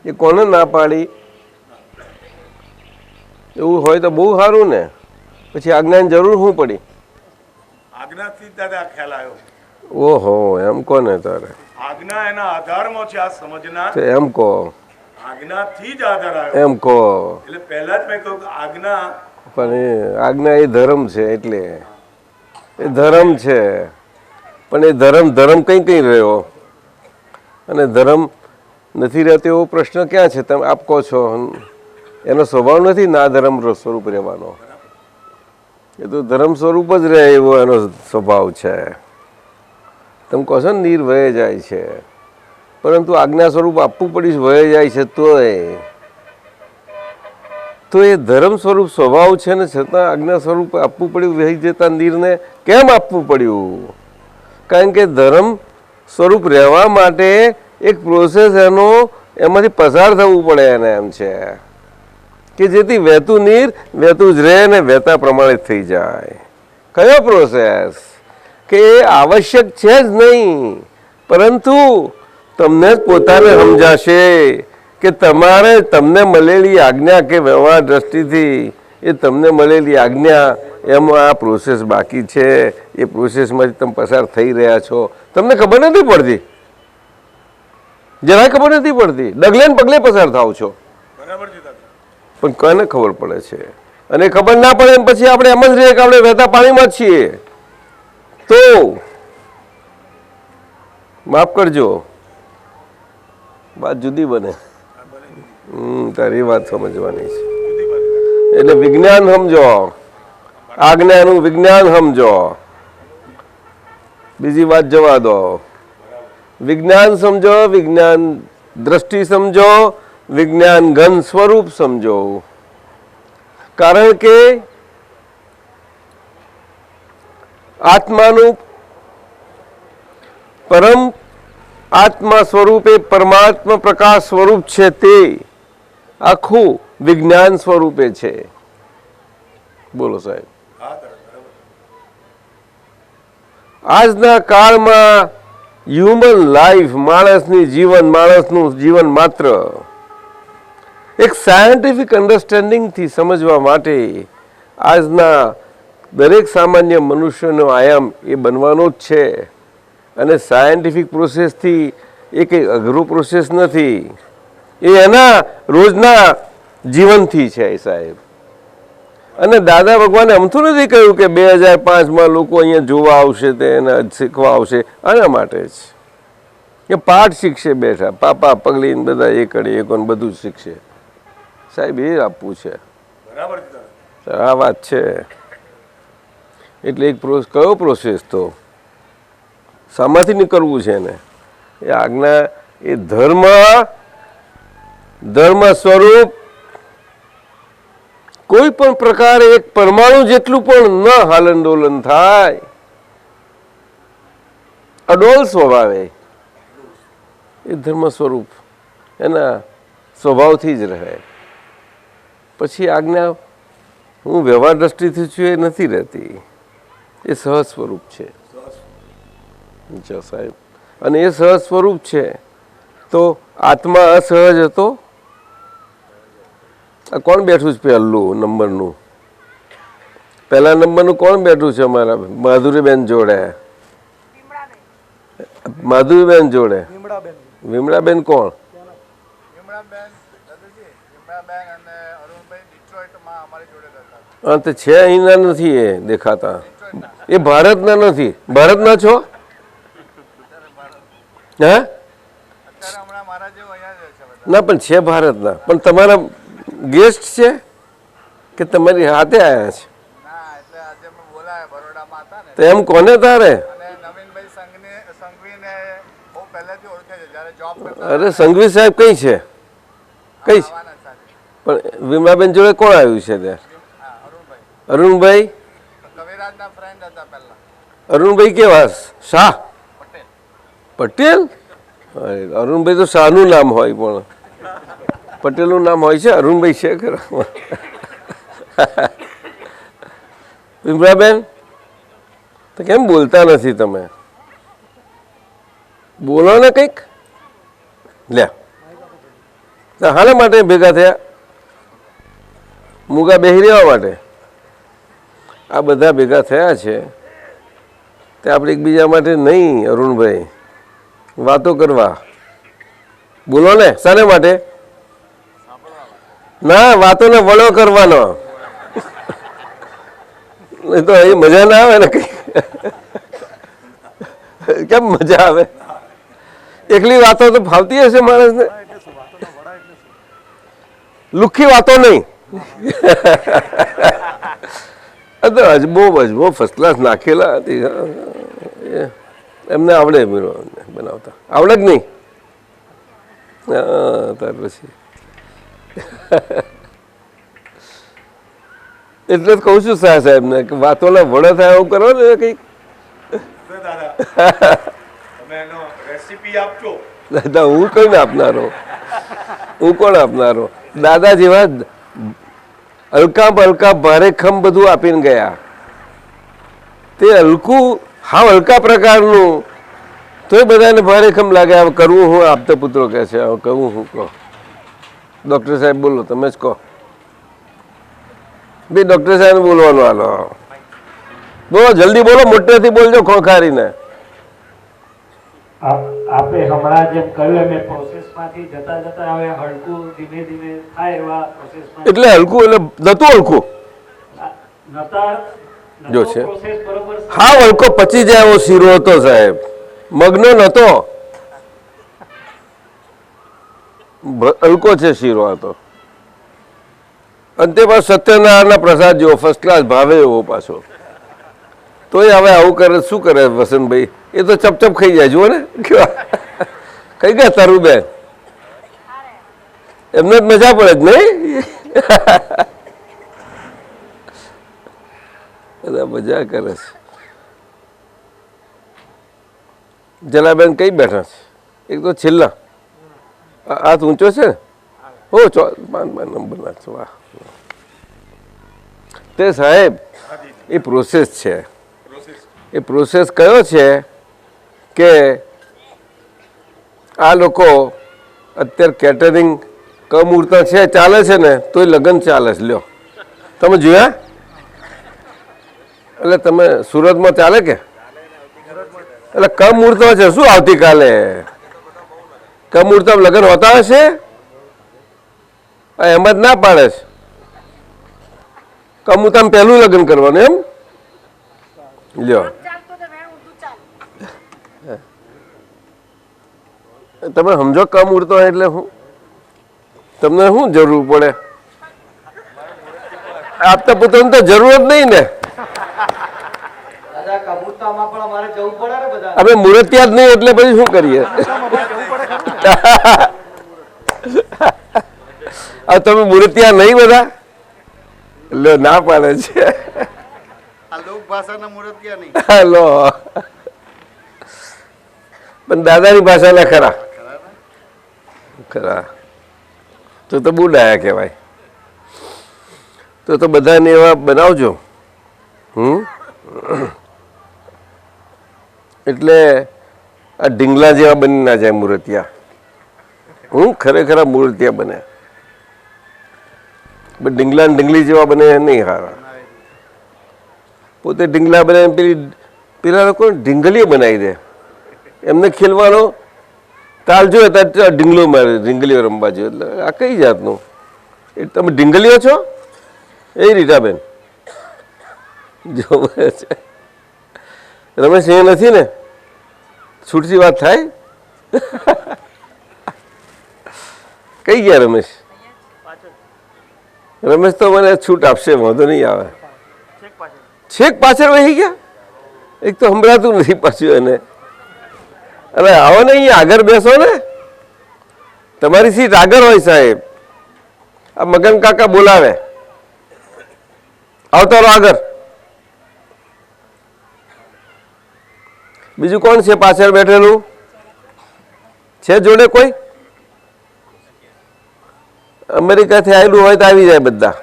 એ કોને ના પાડી? એવું હોય તો બહુ સારું ને. પછી આજ્ઞાની જરૂર શું પડી? આજ્ઞાથી દાદા ખ્યાલ આવ્યો. ઓહો, એમ કોને તારે? આજ્ઞા એના આધારમાં છે. આ સમજના તો એમ કહો. આજ્ઞાથી જ આધાર આવ્યો એમ કહો. એટલે પહેલા જ મેં કહ્યું કે આજ્ઞા, પણ એ આજ્ઞા એ ધર્મ છે. એટલે એ ધર્મ છે. પણ એ ધર્મ કઈ કઈ રહ્યો અને ધર્મ નથી રહેતો એવો પ્રશ્ન ક્યાં છે? તમે આપ કહો છો એનો સ્વભાવ નથી ના ધર્મ સ્વરૂપ રહેવાનો. એ તો ધર્મ સ્વરૂપ જ રહે એવો એનો સ્વભાવ છે. તમે કહો છો ને નીર વહે જાય છે, પરંતુ આજ્ઞા સ્વરૂપ આપવું પડીશ વહે જાય છે તો એ ધર્મ સ્વરૂપ સ્વભાવ છે ને, છતાં આજ્ઞા સ્વરૂપ આપવું પડ્યું. વહી જતા નીરને કેમ આપવું પડ્યું? કારણ કે ધર્મ સ્વરૂપ રહેવા માટે એક પ્રોસેસ એમાંથી પસાર થવું પડે એને. એમ છે કે જેથી વહેતું નીર વહેતું જ રહે ને વહેતા પ્રમાણે થઈ જાય. કયો પ્રોસેસ? કે એ આવશ્યક છે જ નહીં, પરંતુ તમને જ પોતાને સમજાશે કે તમને મળેલી આજ્ઞા કે વ્યવહાર દ્રષ્ટિથી એ તમને મળેલી આજ્ઞા એમાં આ પ્રોસેસ બાકી છે. એ પ્રોસેસમાંથી તમે પસાર થઈ રહ્યા છો. તમને ખબર નથી પડતી, જરાય ખબર નથી પડતી. ડગલે ને પગલે પસાર થાવ છો. બરાબર છે દાદા. પણ કોને ખબર પડે છે? અને ખબર ના પડે પછી આપણે એમ જ રહીએ કે આપણે વહેતા પાણીમાં જ છીએ. તો માફ કરજો, વાત જુદી બને. તારી વાત સમજવાની છે. એટલે વિજ્ઞાન સમજો, આજ્ઞાનું વિજ્ઞાન સમજો, બીજી વાત જવા દો. વિજ્ઞાન સમજો, વિજ્ઞાન દ્રષ્ટિ સમજો, વિજ્ઞાન ઘન સ્વરૂપ સમજો. કારણ કે આત્માનું પરમ આત્મા સ્વરૂપે પરમાત્મા પ્રકાશ સ્વરૂપ છે. તે આખું વિજ્ઞાન સ્વરૂપે છે. બોલો સાહેબ. આજના કાળમાં હ્યુમન લાઈફ, માણસનું જીવન માત્ર એક સાયન્ટિફિક અન્ડરસ્ટેન્ડિંગથી સમજવા માટે આજના દરેક સામાન્ય મનુષ્યનો આયામ એ બનવાનો જ છે. અને સાયન્ટિફિક પ્રોસેસથી એ કંઈ અઘરો પ્રોસેસ નથી. એ એના રોજના જીવનથી છે સાહેબ. અને દાદા ભગવાને અમથું નથી કહ્યું કે 2005માં લોકો અહીંયા જોવા આવશે, તેને શીખવા આવશે. આના માટે જ કે પાઠ શીખશે બેઠા, પાપા પગલીને બધા એ કરી એકોને બધું જ શીખશે સાહેબ. એ આપવું છે. બરાબર છે. આ વાત છે. એટલે એક કયો પ્રોસેસ તો શામાંથી નીકળવું છે ને? એ આજ્ઞા, એ ધર્મ સ્વરૂપ કોઈ પણ પ્રકારે એક પરમાણુ જેટલું પણ ન હાલનડોલન થાય, અડોલ સ્વભાવે એ ધર્મ સ્વરૂપ એના સ્વભાવથી જ રહે. પછી આજ્ઞા હું વ્યવહાર દ્રષ્ટિથી છું એ નથી રહેતી. એ સહજ સ્વરૂપ છે સાહેબ. અને એ સહજ સ્વરૂપ છે તો આત્મા અસહજ હતો. આ કોણ બેઠું છે પહેલું નંબરનું? પહેલા નંબરનું કોણ બેઠું છે અમારા માધુરીબેન જોડે? માધુરીબેન જોડે વિમળાબેન કોણ? હા, તો છે અહીંના નથી. એ દેખાતા એ ભારતના નથી. ભારતના છો? હે ના, પણ છે ભારતના. પણ તમારા ગેસ્ટ છે કે તમારી હાથે આવ્યા છે? તો એમ કોને તારે? અરે સંઘવી સાહેબ કઈ છે? કઈ છે? પણ વિમલાબેન જોડે કોણ આવ્યું છે ત્યાં? અરુણભાઈ. અરુણભાઈ કેવા? શાહ પટેલ? અરુણભાઈ તો શાહનું નામ હોય પણ પટેલનું નામ હોય છે. અરુણભાઈ છે ખરા? વિમલાબેન તો કેમ બોલતા નથી તમે? બોલો ને કંઈક. લે તો હાના માટે ભેગા થયા? મૂગા બેહી રહેવા માટે. આ બધા ભેગા થયા છે તે આપણે એકબીજા માટે નહીં, અરુણભાઈ, વાતો કરવા. બોલો ને, શાને માટે? ના, વાતોને વળો કરવાનો. નહીં તો એ મજા ના આવે ને કઈ. કેમ મજા આવે? એકલી વાતો તો ફાવતી હશે માણસને. લુખ્ખી વાતો નહીં. અજબો ફર્સ્ટ ક્લાસ નાખેલા હતી. એમને આવડે બનાવતા. આવડે જ નહીં. હા, ત્યાર પછી એટલે જ કહું છું શાહ સાહેબને કે વાતોના વડો થાય એવું કરો ને કંઈક. દાદા તમે એનો રેસીપી આપજો. દાદા હું કઈ ને આપનારો? હું કોણ આપનારો? દાદા જેવા હલકા હલકા ભારેખમ બધું આપીને ગયા. તે હલકું હાવ હલકા પ્રકારનું તોય બધાને ભારેખમ લાગે. હવે કરવું હું? આપતા પુત્રો કહે છે હવે કરવું હું? કહો ડૉક્ટર સાહેબ, બોલો, તમે જ કહો. ભાઈ ડૉક્ટર સાહેબ બોલવાનું. હાલો બોલો, જલ્દી બોલો, મોટેથી બોલજો ખોખારીને. આપે હમણાં જેમ કહ્યું એમ પ્રોસેસમાંથી જતા જતા હવે હલકું ધીમે ધીમે થાય એવા પ્રોસેસમાં એટલે હલકું એટલે નતું હલકું નતા જો છે. પ્રોસેસ બરોબર હા, હલકો પચી જાય એવો શીરો હતો સાહેબ, મગનો નતો. હલકો છે શીરો હતો. અને તે પાછો સત્યનારાયણના પ્રસાદ જેવો ફર્સ્ટ ક્લાસ ભાવે એવો પાછો. તોય હવે આવું કરે શું કરે વસંતભાઈ? એ તો ચપચપ ખાઈ જાય. જુઓ ને કેવા કઈ ગયા તરુબેન, એમને જ મજા પડે જ નહીં. બધા મજા કરે છે. જલાબેન કઈ બેઠા છે? એક તો છેલ્લા હાથ ઊંચો છે ને. હો, 5 નંબર નાખશો. વાહ! તે સાહેબ એ પ્રોસેસ છે. એ પ્રોસેસ કયો છે કે આ લોકો અત્યારે કેટરિંગ કમૂર્તા છે, ચાલે છે ને, તોય લગ્ન ચાલે છે. લ્યો, તમે જોયા? એટલે તમે સુરતમાં ચાલે કે? એટલે કમૂર્તા છે શું આવતીકાલે? કમૂર્તા લગ્ન હોતા હશે? એમ જ ના પાડે છે. કમૂર્તામાં પહેલું લગ્ન કરવાનું એમ? લ્યો, તમે સમજો કમૂર્તો એટલે હું? તમને શું જરૂર પડે? આપતા પુત્રોને તો જરૂર જ નહીં ને. અમે મુહૂર્તિયા જ નહીં એટલે પછી શું કરીએ? તમે મુહૂર્તિયા નહીં બધા? લો, ના પાડે છે. લો, પણ દાદાની ભાષાના ખરા ખરા. તો બહુ ડાયા કહેવાય. તો બધાને એવા બનાવજો. એટલે આ ઢીંગલા જેવા બની ના જાય મૂર્તિયા. ખરેખર મૂર્તિયા બને. ઢીંગલા ઢીંગલી જેવા બને નહીં હારા. પોતે ઢીંગલા બને, પેલા લોકો ઢીંગલીઓ બનાવી દે. એમને ખેલવાનો તાલ જોઈએ ત્યારે ઢીંગલો મારે, ઢીંગલીઓ રમવા જોઈએ. એટલે આ કઈ જાતનું? એ તમે ઢીંગલીઓ છો? એ રીટાબેન જો છે. રમેશ એ નથી ને? છૂટથી વાત થાય? કઈ ગયા રમેશ? રમેશ તો મને છૂટ આપશે, વાંધો નહીં આવે. છેક પાછળ વહી ગયા. એક તો સંભળાતું નથી પાછું એને. અરે આવો ને, અહીંયા આગળ બેસો ને. તમારી સીટ આગળ હોય સાહેબ. આ મગન કાકા બોલાવે. આવતો રહો આગળ. બીજું કોણ છે પાછળ બેઠેલું? છે જોડે કોઈ? અમેરિકાથી આવેલું હોય તો આવી જાય બધા.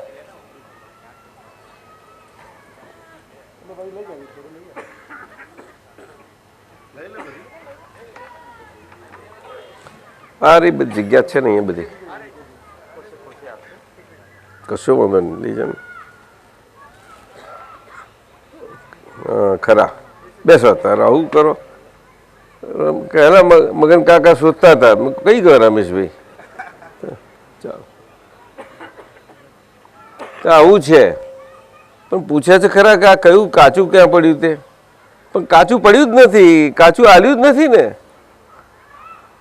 આ બધી જગ્યા છે ને અહીંયા બધી. કશો વાંધો નહીં લઈ જાઓ. ખરા બેસો તારા આવું કરો. પહેલા મગન કાકા શોધતા હતા, કઈ ગયો રમેશભાઈ? ચાલો આવું છે. પણ પૂછે છે ખરા કે આ કયું કાચું ક્યાં પડ્યું તે? પણ કાચું પડ્યું જ નથી, કાચું આલ્યું જ નથી ને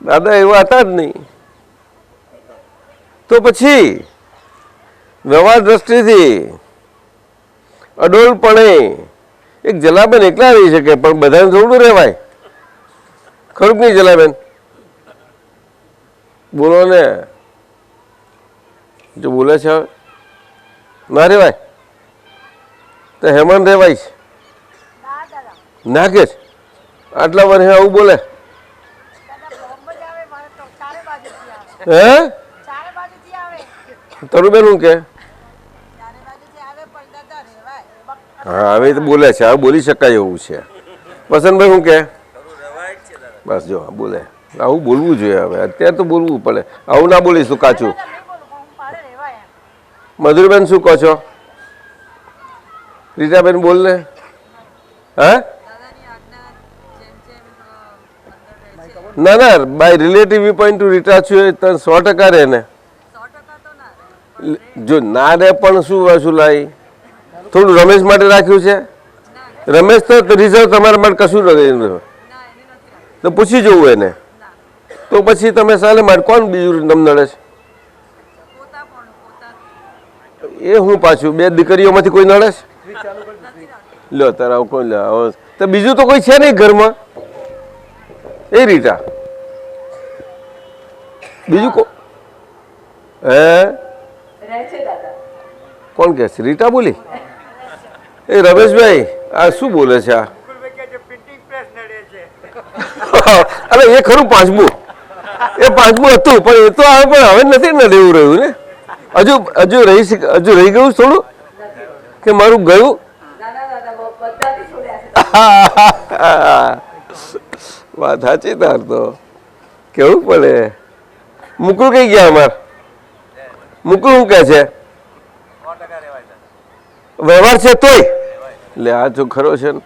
દાદા, એવા હતા જ નહીં. તો પછી વ્યવહાર દ્રષ્ટિથી અડોલપણે એક જલાબેન એકલા રહી શકે, પણ બધાને થોડું રહેવાય. ખરું નહીં જલાબેન? બોલો ને. જો બોલે છે હવે ના રેવાય તો હેમંત રેવાય છે ના કે આટલા વર્ષે આવું બોલે? હે તરુબેન શું કે? હા હવે તો બોલે છે, હવે બોલી શકાય એવું છે. વસંતભાઈ શું કે? બસ જો બોલે. આવું બોલવું જોઈએ હવે, અત્યારે તો બોલવું પડે. આવું ના બોલીશું કાચું. મધુરબેન શું કહો છો? રીટાબેન બોલ ને. હા ના ના, by relative view point to Rita છું તો 100% રહે ને. જો ના રહે પણ શું લાવી થોડું રમેશ માટે રાખ્યું છે. રમેશ તો રિઝર્વ તમારા માટે કશું નથી, તો પૂછી જવું એને. તો પછી તમે સાલે માટે કોણ બીજું તમને નડે છે? એ હું પાછું બે દીકરીઓમાંથી કોઈ નડે છે? લો તારા કોઈ લે તો બીજું તો કોઈ છે નહીં ઘરમાં. એ રીટા બીજું હે કોણ કે છે? રીટા બોલી. એ રમેશભાઈ આ શું બોલે છે આ? અરે એ ખરું પાંચમું, એ પાંચમું હતું પણ એ તો હવે નથી ને દેવું રહ્યું ને. હજુ રહી ગયું થોડું કે મારું ગયું. વાત સાચી તાર તો કેવું પડે. મુકુલ કઈ ગયા અમાર? મુકુલ શું કે છે? વ્યવહાર છે તોય એટલે આ જો ખરો છે ને.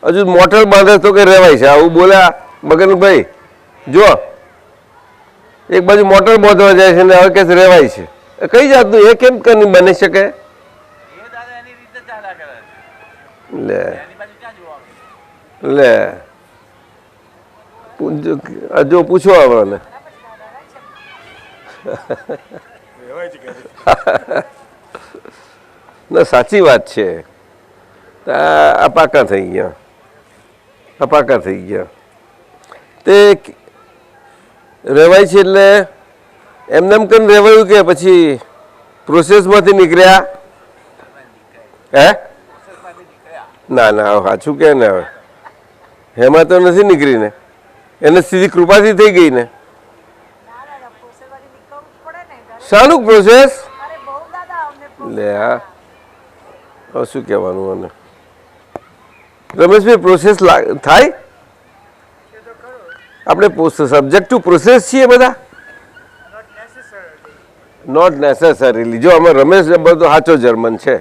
હજુ મોટર બાંધે તો કે રેવાય છે આવું બોલ્યા મગનભાઈ. જો એક બાજુ મોટર બાંધવા જાય છે ને હવે કે રેવાય છે. કઈ જાતનું એ કેમ કરી બની શકે? લે જો પૂછો આપણને. ના સાચી વાત છે. આ પાકા થઈ ગયા, આ પાકા થઈ ગયા. તે રહેવાય છે એટલે એમને એમ કરીને રહેવાયું કે પછી પ્રોસેસમાંથી નીકળ્યા? હે ના ના સાચું કે ને હવે એમાં તો નથી નીકળીને, એને સીધી કૃપાથી થઈ ગઈ ને. શાનું પ્રોસેસ? લે હા હવે શું કહેવાનું મને? રમેશભાઈ પ્રોસેસ થાય? આપણે સબ્જેક્ટ ટુ પ્રોસેસ છીએ બધા. Not necessarily. જો અમે રમેશ બધો સાચો જર્મન છે.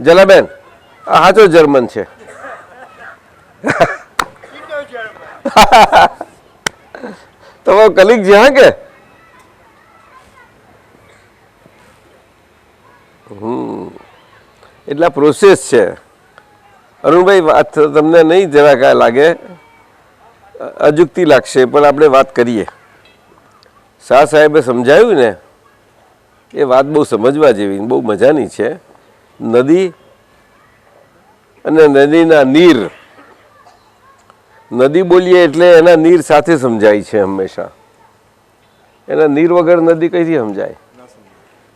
જલાબેન આ સાચો જર્મન છે. તમારો કલીગ છે હા કે? એટલા પ્રોસેસ છે. અરુણભાઈ વાત તમને નહીં જરા કાંઈ લાગે, અજુકતી લાગશે પણ આપણે વાત કરીએ. શાહ સાહેબે સમજાવ્યું ને એ વાત બહુ સમજવા જેવી, બહુ મજાની છે. નદી અને નદીના નીર. નદી બોલીએ એટલે એના નીર સાથે સમજાય છે હંમેશા. એના નીર વગર નદી કઈથી સમજાય?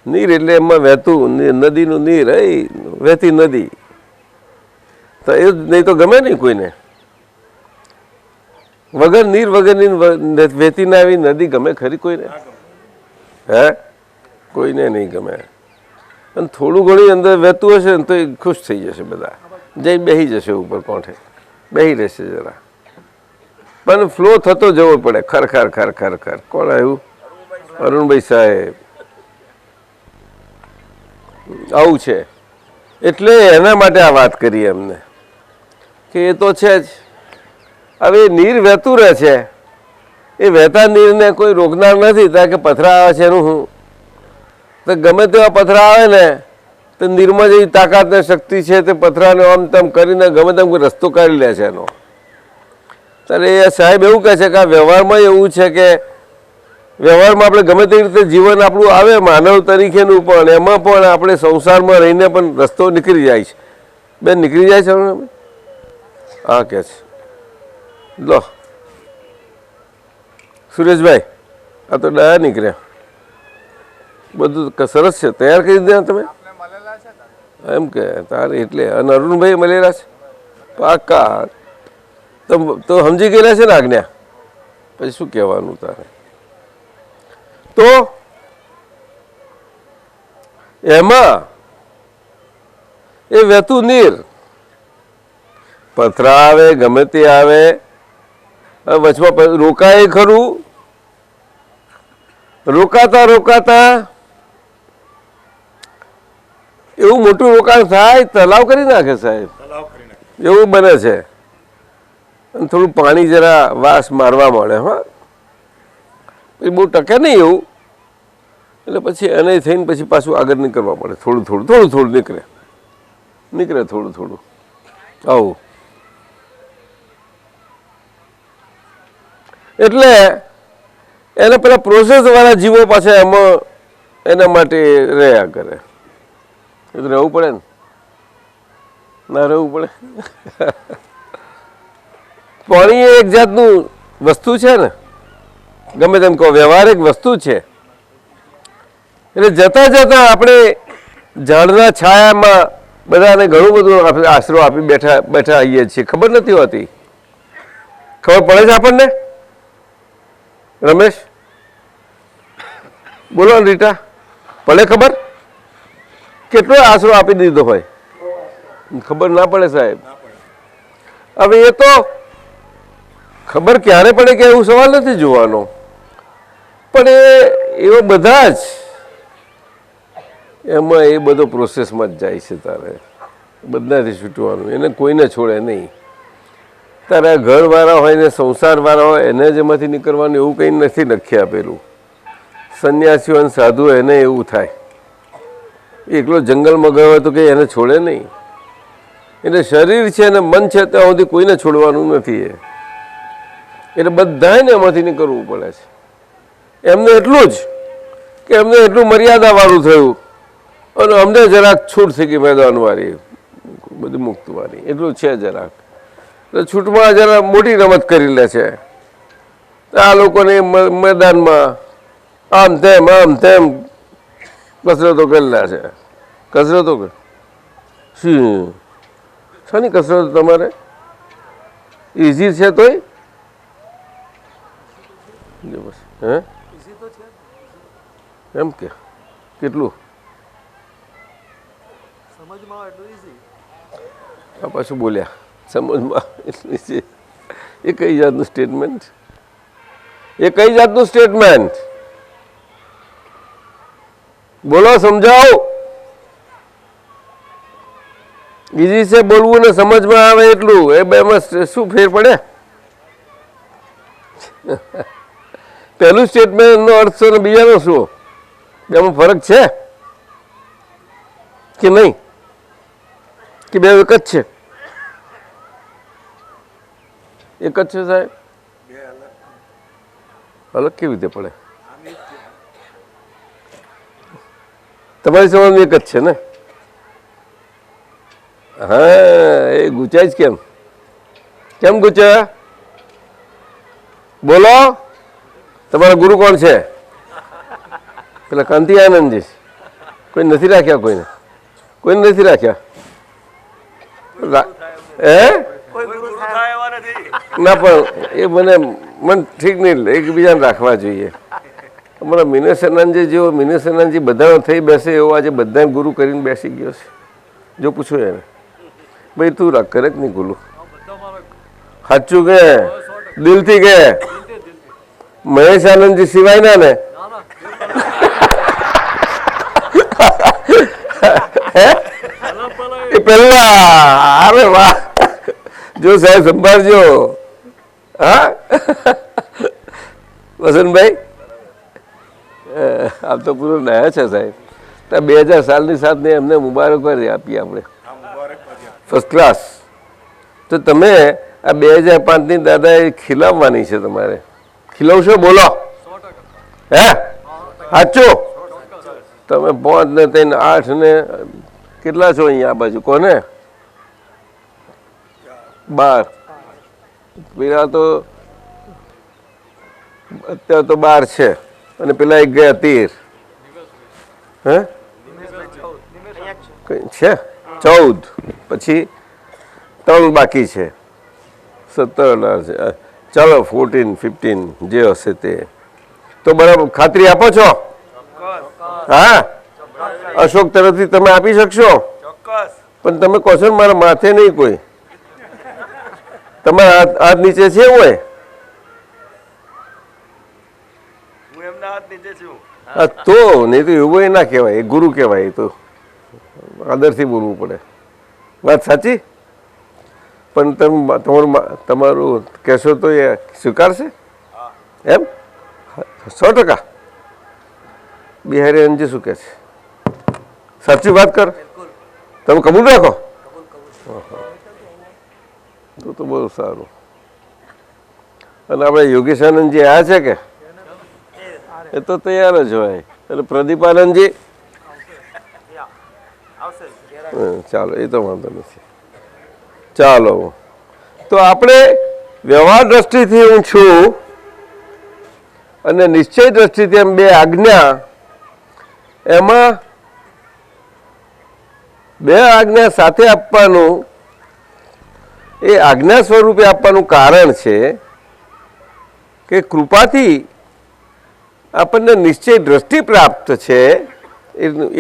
નીર એટલે એમાં વહેતું નદીનું નીર, એ વહેતી નદી. તો એ નહીં તો ગમે નહીં કોઈને. વગર નીર વગરની વહેતી ના આવી નદી ગમે ખરી કોઈને? હે કોઈને નહીં ગમે. અને થોડું ઘણી અંદર વહેતું હશે ને તો એ ખુશ થઈ જશે, બધા જઈને બેસી જશે ઉપર કોઠે, બેસી રહેશે જરા. પણ ફ્લો થતો જવો પડે. ખર. કોણ આવ્યું? અરુણભાઈ સાહેબ. આવું છે. એટલે એના માટે આ વાત કરી એમને કે એ તો છે જ. હવે નીર વહેતું રહે છે, એ વહેતા નીરને કોઈ રોકનાર નથી. ત્યાં કે પથરા આવે છે એનું હું તો ગમે તેવા પથરા આવે ને તો નીરમાં જેવી તાકાત ને શક્તિ છે તે પથરાને આમ તેમ કરીને ગમે તેમ કોઈ રસ્તો કાઢી લે છે એનો. ત્યારે એ સાહેબ એવું કહે છે કે આ વ્યવહારમાં એવું છે કે વ્યવહારમાં આપણે ગમે તે રીતે જીવન આપણું આવે માનવ તરીકેનું પણ એમાં પણ આપણે સંસારમાં રહીને પણ રસ્તો નીકળી જાય છે. બેન નીકળી જાય છે? હા કે છે. લો સુરેશભાઈ, આ તો ડાયા નીકળ્યા. બધું સરસ છે. તૈયાર કરી દીધા તમે એમ કે તારે એટલે. અને અરુણભાઈ મળેલા છે પાકા તો સમજી ગયેલા છે ને આજ્ઞા? પછી શું કહેવાનું તારે? તો એમાં એ વહેતું નીર પથરા આવે ગમે તે આવે વચમાં રોકાય ખરું. રોકાતા રોકાતા એવું મોટું રોકાણ થાય તલાવ કરી નાખે સાહેબ. એવું બને છે. અને થોડું પાણી જરા વાસ મારવા મળે. હા પછી બહુ ટકે નહીં એવું. એટલે પછી એને થઈને પછી પાછું આગળ નીકળવા પડે. થોડું થોડું થોડું થોડું નીકળે થોડું થોડું આવું. એટલે એને પેલા પ્રોસેસ વાળા જીવો પાછા એમાં એના માટે રહ્યા કરે. એ તો રહેવું પડે ને, ના રહેવું પડે. પાણી એ એક જાતનું વસ્તુ છે ને, ગમે તેમ કહો વ્યવહારિક વસ્તુ છે. એટલે જતા જતા આપણે ઝાડના છાયામાં બધાને ઘણું બધું આપણે આશરો આપી બેઠા આવીએ છીએ. ખબર નથી હોતી. ખબર પડે છે આપણને? રમેશ બોલો. રીટા પડે ખબર? કેટલો આશરો આપી દીધો હોય ખબર ના પડે સાહેબ. હવે એ તો ખબર ક્યારે પડે કે એવું સવાલ નથી જોવાનો, પણ એવો બધા જ એમાં એ બધો પ્રોસેસમાં જ જાય છે. તારે બધાથી છૂટવાનું, એને કોઈને છોડે નહીં. તારા ઘરવાળા હોય ને સંસારવાળા હોય એને જ એમાંથી નીકળવાનું એવું કંઈ નથી લખી આપેલું. સંન્યાસીઓ અને સાધુ એને એવું થાય. એકલો જંગલમાં ગયો હોય તો કંઈ એને છોડે નહીં. એટલે શરીર છે અને મન છે ત્યાં સુધી કોઈને છોડવાનું નથી. એટલે બધાને એમાંથી નીકળવું પડે છે. એમને એટલું જ કે એમને એટલું મર્યાદાવાળું થયું અને અમને જરાક છૂટ થઈ ગઈ મેદાનવાળી, બધી મુક્તવાળી. એટલું છે જરાક. એટલે છૂટમાં જરા મોટી રમત કરી લે છે. આ લોકોને મેદાનમાં આમ તેમ કસરતો કરેલા છે. કસરતો શાની કસરતો તમારે? ઇઝી છે તોય? હે એમ કે કેટલું આ પાછું બોલ્યા સમજમાં એટલી છે. એ કઈ જાતનું સ્ટેટમેન્ટ? એ કઈ જાતનું સ્ટેટમેન્ટ? બોલો, સમજાવો. ઈઝી છે બોલવું ને સમજમાં આવે એટલું. એ બેમાં શું ફેર પડે? પહેલું સ્ટેટમેન્ટનો અર્થ છે ને બીજાનો શું? બેમાં ફરક છે કે નહીં? કે બે એક જ છે? એક જ છે સાહેબ. અલગ કેવી રીતે પડે? તમારી સમજ એક જ છે ને? હા, એ ગુચાય જ કેમ? કેમ ગુચાયા? બોલો. તમારા ગુરુ કોણ છે? પેલા કાંતિ આનંદજી. કોઈ નથી રાખ્યા? કોઈને નથી રાખ્યા? ના, પણ એ મને ઠીક નહીં. એકબીજાને રાખવા જોઈએ. અમારા મિનેશનંદજી જેવો મિનેશનંદજી બધાનો થઈ બેસે એવો આજે બધા ગુરુ કરીને બેસી ગયો છે. જો પૂછો એને, ભાઈ તું રાખ કરે કે નહીં ગુરુ? સાચું કે દિલથી કે? મહેશ આનંદજી સિવાય ના ને? હે એ પેલા અરે વાહ જો સાહેબ સંભાળજો હા વસંતભાઈ આમ તો પૂરો નયા છે સાહેબ તો 2000 સાલની સાથે એમને મુબારકબાદ આપીએ આપણે ફર્સ્ટ ક્લાસ તો તમે આ 2005ની દાદાએ ખીલાવવાની છે તમારે ખીલાવશો બોલો હે સાચું તમે 5 ને 3 8 ને કેટલા છો અહીંયા આ બાજુ કોને 12 પેલા તો અત્યારે તો 12 છે અને પેલા એક ગયા 13 હે છે 14 પછી 3 બાકી છે 17 છે ચાલો 14 15 જે હશે તે તો બરાબર ખાતરી આપો છો હા અશોક તરફથી તમે આપી શકશો પણ તમે કહો છો ને મારા માથે નહીં કોઈ તમારા હાથ નીચે છે હોય હા તો નહીં તો એવું ના કહેવાય એ ગુરુ કહેવાય એ તો આદરથી બોલવું પડે વાત સાચી પણ તમારું કહેશો તો એ સ્વીકારશે એમ 100% બિહારી અંજી શું કહે છે સાચી વાત કર તમે કબૂલ રાખો તો બહુ સારું અને આપણે યોગેશ આનંદજી આવ્યા છે કે એ તો તૈયાર જ હોય એટલે પ્રદીપ આનંદજી ચાલો એ તો વાંધો નથી ચાલો તો આપણે વ્યવહાર દ્રષ્ટિથી હું છું અને નિશ્ચય દ્રષ્ટિથી એમ 2 આજ્ઞા એમાં 2 આજ્ઞા સાથે આપવાનું એ આજ્ઞા સ્વરૂપે આપવાનું કારણ છે કે કૃપાથી આપણને નિશ્ચય દ્રષ્ટિ પ્રાપ્ત છે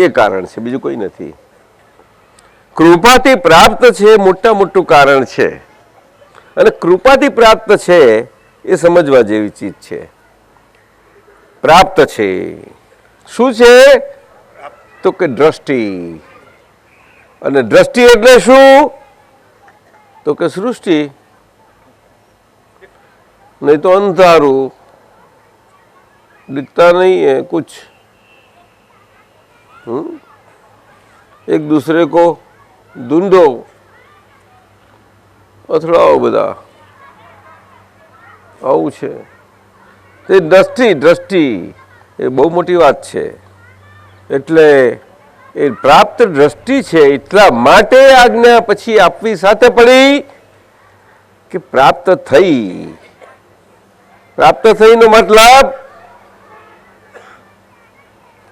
એ કારણ છે બીજું કોઈ નથી કૃપાથી પ્રાપ્ત છે મોટું કારણ છે અને કૃપાથી પ્રાપ્ત છે એ સમજવા જેવી ચીજ છે પ્રાપ્ત છે શું છે તો કે દ્રષ્ટિ અને દ્રષ્ટિ એટલે શું તો કે સૃષ્ટિ नहीं तो अंधारू दिखता नहीं है कुछ एक दूसरे को ढूंढो અથડાઓ બધા આવું છે તે દ્રષ્ટિ એ બહુ મોટી વાત છે એટલે એ પ્રાપ્ત દ્રષ્ટિ છે એટલા માટે આજ્ઞા પછી આપવી સાથે પડી કે પ્રાપ્ત થઈનો મતલબ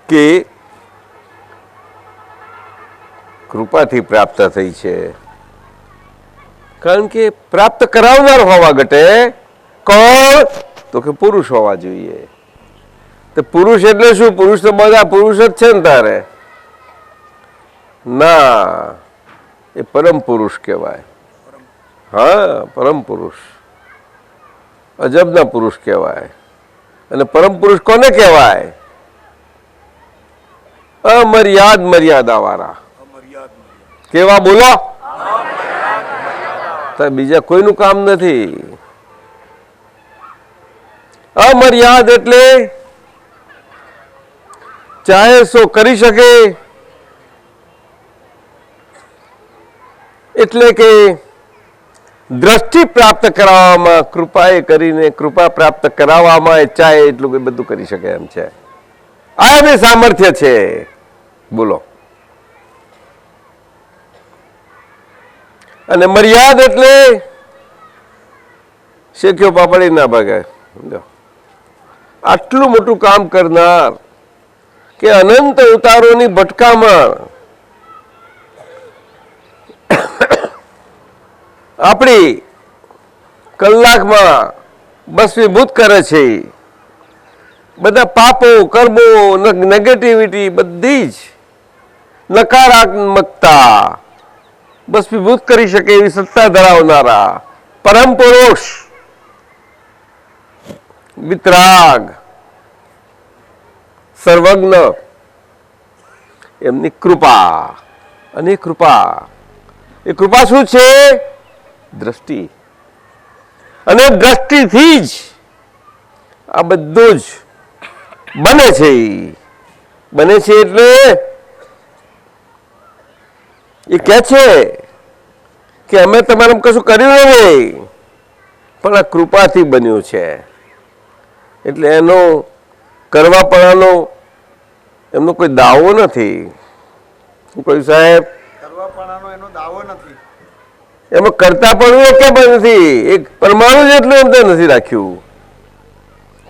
કે કૃપાથી પ્રાપ્ત થઈ છે કારણ કે પ્રાપ્ત કરાવનાર હોવા ઘટે કોણ તો કે પુરુષ હોવા જોઈએ તો પુરુષ એટલે શું પુરુષ તો બધા પુરુષ જ છે ને તારે ના એ પરમ પુરુષ કહેવાય હા પરમ પુરુષ અજબના પુરુષ કહેવાય અને પરમ પુરુષ કોને કહેવાય મર્યાદાવાળા કેવા બોલો બીજા કોઈનું કામ નથી અમર્યાદ એટલે ચાહે સો કરી શકે એટલે કે દ્રષ્ટિ પ્રાપ્ત કરાવવામાં કૃપાએ કરીને કૃપા પ્રાપ્ત કરાવવામાં એ ચાહે એટલું બધું કરી શકે એમ છે આ બે સામર્થ્ય છે બોલો અને મર્યાદ એટલે શેખ્યો પાપડી ના ભાગે આટલું મોટું કામ કરનાર કે અનંત અવતારોની ભટકામાં આપણી કલાકમાં બસવીભૂત કરે છે બધા પાપો કર્મો નેગેટિવિટી બધી જ નકારાત્મકતા બસવીભૂત કરી શકે એવી સત્તા ધરાવનારા પરમ પુરુષ વિતરાગ સર્વજ્ઞ એમની કૃપા અને કૃપા. એ કૃપા શું છે? દ્રષ્ટિ. અને દ્રષ્ટિથી જ આ બધું જ બને છે. બને છે એટલે એ કહે છે કે અમે તમારે કશું કર્યું નથી, પણ આ કૃપાથી બન્યું છે. એટલે એનો કરવાપણાનો એમનો કોઈ દાવો નથી. શું કહ્યું સાહેબ? કરવાપણાનો એનો દાવો નથી. એમાં કરતા પણ એ કેમ નથી? એક પરમાણુ જેટલું એમ તો નથી રાખ્યું.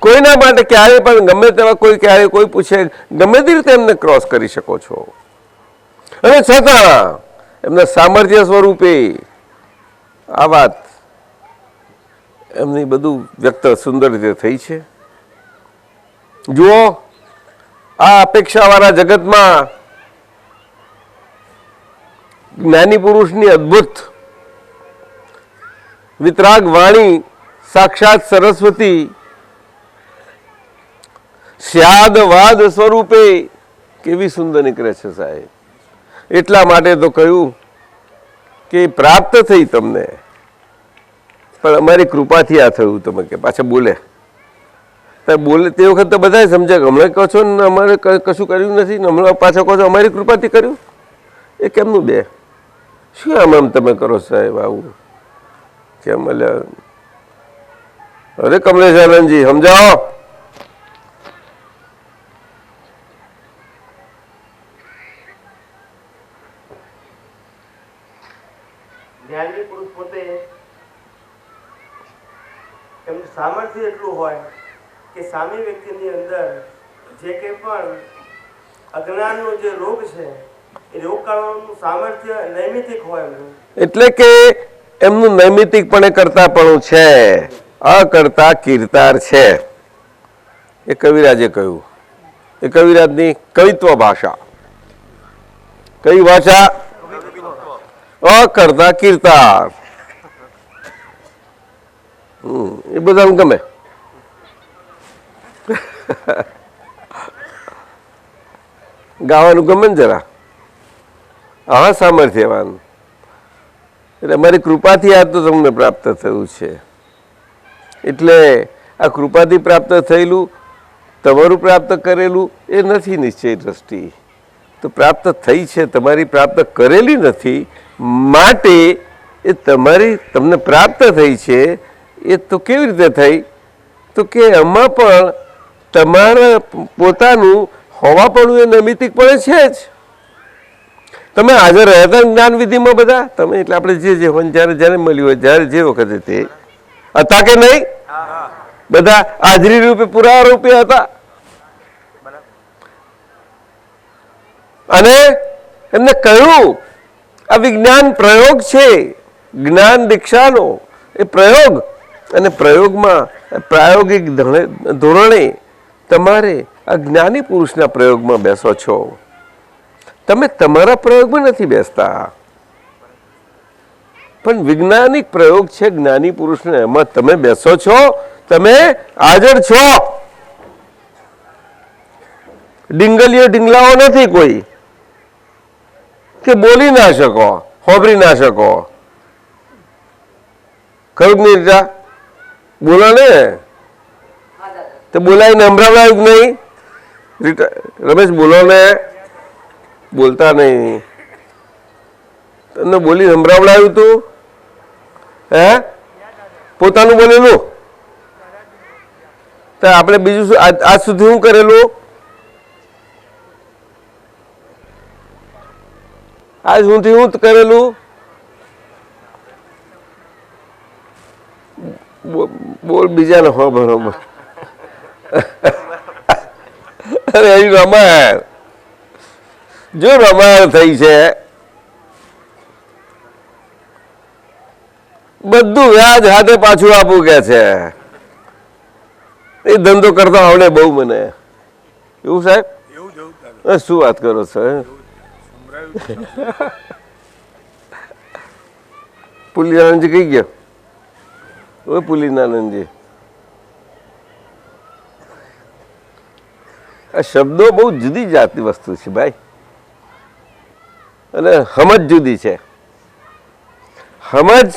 કોઈના માટે ક્યારે પણ ગમે તેવા કોઈ ક્યારે કોઈ પૂછે ગમે તે રીતે એમને ક્રોસ કરી શકો છો. અને છતાં એમના સામર્થ્ય સ્વરૂપે આ વાત એમની બધું વ્યક્ત સુંદર રીતે થઈ છે. જુઓ, આ અપેક્ષાવાળા જગતમાં જ્ઞાની પુરુષની અદ્ભુત વિતરાગ વાણી સાક્ષાત સરસ્વતી સ્યાદવાદ સ્વરૂપે કેવી સુંદર નીકળે છે સાહેબ. એટલા માટે તો કહ્યું કે પ્રાપ્ત થઈ તમને, પણ અમારી કૃપાથી આ થયું. તમે કે પાછા બોલે બોલે તે વખત તો બધા સમજે કે હમણાં કહો છો ને અમારે કશું કર્યું નથી ને હમણાં પાછા કહો છો અમારી કૃપાથી કર્યું. એ કેમનું બે? શું આમ તમે કરો સાહેબ આવું કેમ? અરે કમલેશ આનંદજી સમજાવો. જ્ઞાની પુરુષ પોતે એમનું સામર્થ્ય એટલું હોય કે સામી વ્યક્તિની અંદર જે કંઈ પણ અજ્ઞાનનો જે રોગ છે એ રોગ કાઢવાનું સામર્થ્ય નૈમિતિક હોય એમનું. એટલે કે એમનું નૈમિતિકપણે કરતાપણું છે, અકર્તા કીર્તાર છે. એ કવિરાજે કહ્યું. એ કવિરાજની કવિત્વ ભાષા. કઈ ભાષા? અકર્તા કીર્તાર. એ બધાને ગમે. ગાવાનું ગમે ને જરા. હા, સામર્થ્યવાન. એટલે અમારી કૃપાથી આ તો તમને પ્રાપ્ત થયું છે. એટલે આ કૃપાથી પ્રાપ્ત થયેલું તમારું પ્રાપ્ત કરેલું એ નથી નિશ્ચય દ્રષ્ટિ. તો પ્રાપ્ત થઈ છે, તમારી પ્રાપ્ત કરેલી નથી. માટે એ તમારી તમને પ્રાપ્ત થઈ છે. એ તો કેવી રીતે થઈ? તો કે એમાં પણ તમારા પોતાનું હોવાપણું એ નૈમિતિકપણે છે જ. તમે હાજર રહ્યા હતા જ્ઞાન વિધિમાં બધા તમે. એટલે આપણે જે હોય જ્યારે જ્યારે મળ્યું હોય જ્યારે જે વખતે તે હતા કે નહીં? બધા હાજરી રૂપે પુરાવા રૂપે હતા. અને એમને કહ્યું આ વિજ્ઞાન પ્રયોગ છે. જ્ઞાન દીક્ષાનો એ પ્રયોગ. અને પ્રયોગમાં પ્રાયોગિક ધોરણે તમારે આ જ્ઞાની પુરુષના પ્રયોગમાં બેસો છો. તમે તમારા પ્રયોગમાં નથી બેસતા, પણ વૈજ્ઞાનિક પ્રયોગ છે જ્ઞાની પુરુષને, એમાં તમે બેસો છો. તમે હાજર છો. ડીંગલીઓ ડીંગલાઓ નથી કોઈ કે બોલી ના શકો, હોબરી ના શકો. ખરું નહીં રીટા? બોલો ને તો બોલાવીને સંભળાવ્યું જ નહીં. રીટા રમેશ બોલો ને. બોલતા નહીં. તમને બોલી સંભળાવડાવ્યું તું? હે? પોતાનું બોલેલું? તો આપણે બીજું શું આજ સુધી શું કરેલું? આજ સુધી શું કરેલું? બોલ બીજાને હો બરોબર. અરે એ રમાયણ જો રમાયણ થઈ છે. બધું વ્યાજ હાથે પાછું આપવું કે છે. એ ધંધો કરતો આવડે બહુ મને. એવું સાહેબ? શું વાત કરો સાહેબ? પુલિનાનંદજી કઈ ગયો? ઓય પુલિનાનંદજી, આ શબ્દો બહુ જુદી જાતની વસ્તુ છે ભાઈ. અને સમજ જુદી છે. સમજ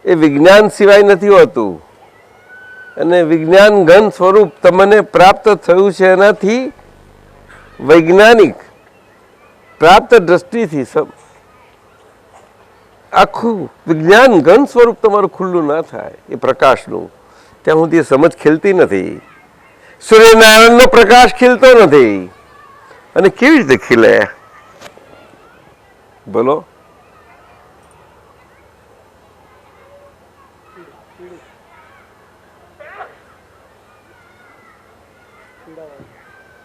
એ વિજ્ઞાન સિવાય નથી હોતું, અને વિજ્ઞાન ઘન સ્વરૂપ તમને પ્રાપ્ત થયું છે એનાથી વૈજ્ઞાનિક પ્રાપ્ત દ્રષ્ટિથી આખું વિજ્ઞાન ઘન સ્વરૂપ તમારું ખુલ્લું ના થાય એ પ્રકાશનું, ત્યાં સુધી એ સમજ ખીલતી નથી. સૂર્યનારાયણનો પ્રકાશ ખીલતો નથી, અને કેવી રીતે ખીલે બોલો?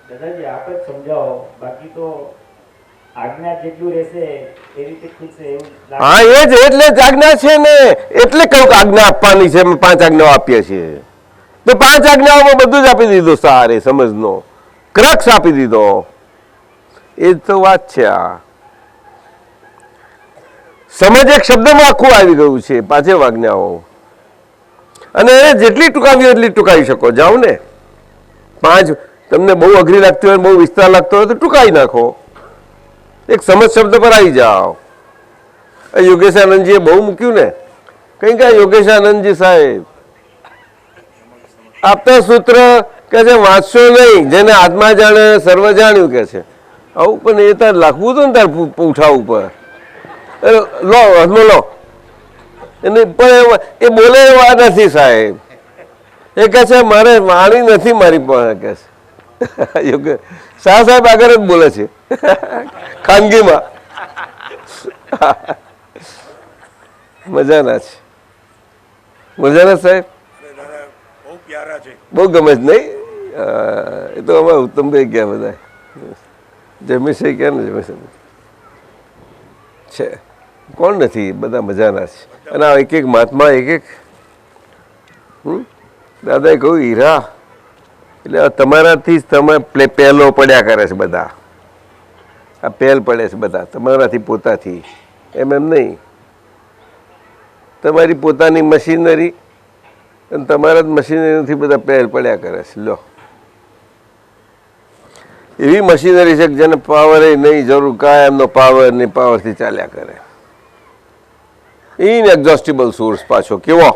દાદાજી આપ જ સમજાવો, બાકી તો આજ્ઞા જેટલું રહેશે એ રીતે ખુલશે એવું લાગે. હા, એ જ એટલે જ આજ્ઞા છે ને, એટલે કયું આજ્ઞા આપવાની છે. અમે 5 આજ્ઞાઓ આપીએ છીએ, તો 5 આજ્ઞાઓમાં બધું જ આપી દીધું. સારે સમજનો ક્રક્સ આપી દીધો. એ જ તો વાત છે. આ સમજ એક શબ્દમાં આખું આવી ગયું છે, 5 આજ્ઞાઓ, અને જેટલી ટૂંકાવી એટલી ટૂંકાવી શકો. જાઓ ને 5 તમને બહુ અઘરી લાગતી હોય, બહુ વિસ્તાર લાગતો હોય તો ટૂંકાવી નાખો. એક સમજ શબ્દ પર આવી જાઓ. યોગેશાનંદજીએ બહુ મૂક્યું ને, કઈ કે યોગેશાનંદજી સાહેબ આપતા સૂત્ર કે છે વાંચશો નહીં, જેને આત્મા જાણે સર્વ જાણ્યું કે છે. આવું પણ એ તાર લખવું હતું ને તાર પૂઠા ઉપર, લો હજમો લો. એને પણ એ બોલે એવા નથી સાહેબ. એ કહે છે મારે વાણી નથી મારી પાસે કે છે. યોગ્ય શાહ સાહેબ આગળ જ બોલે છે ખાનગીમાં. મજાના છે, મજાના સાહેબ, બહુ ગમે છે નહીં? એ તો અમારા ઉત્તમભાઈ ગયા બધા, જમીશે ગયા ને જમીશે છે, કોણ નથી, બધા મજાના છે. અને આ એક એક મહાત્મા એક એક દાદાએ કહ્યું હીરા એટલે તમારાથી તમે પહેલો પડ્યા કરે છે બધા. આ પહેલ પડે છે બધા તમારાથી પોતાથી, એમ નહીં. તમારી પોતાની મશીનરી અને તમારા જ મશીનરીથી બધા પહેલ પડ્યા કરે છે. લો એવી મશીનરી છે કે જેને પાવર એ નહીં જરૂર, કાયમનો પાવર ને પાવરથી ચાલ્યા કરે. ઇનએક્ઝોસ્ટિબલ સોર્સ પાછો કેવો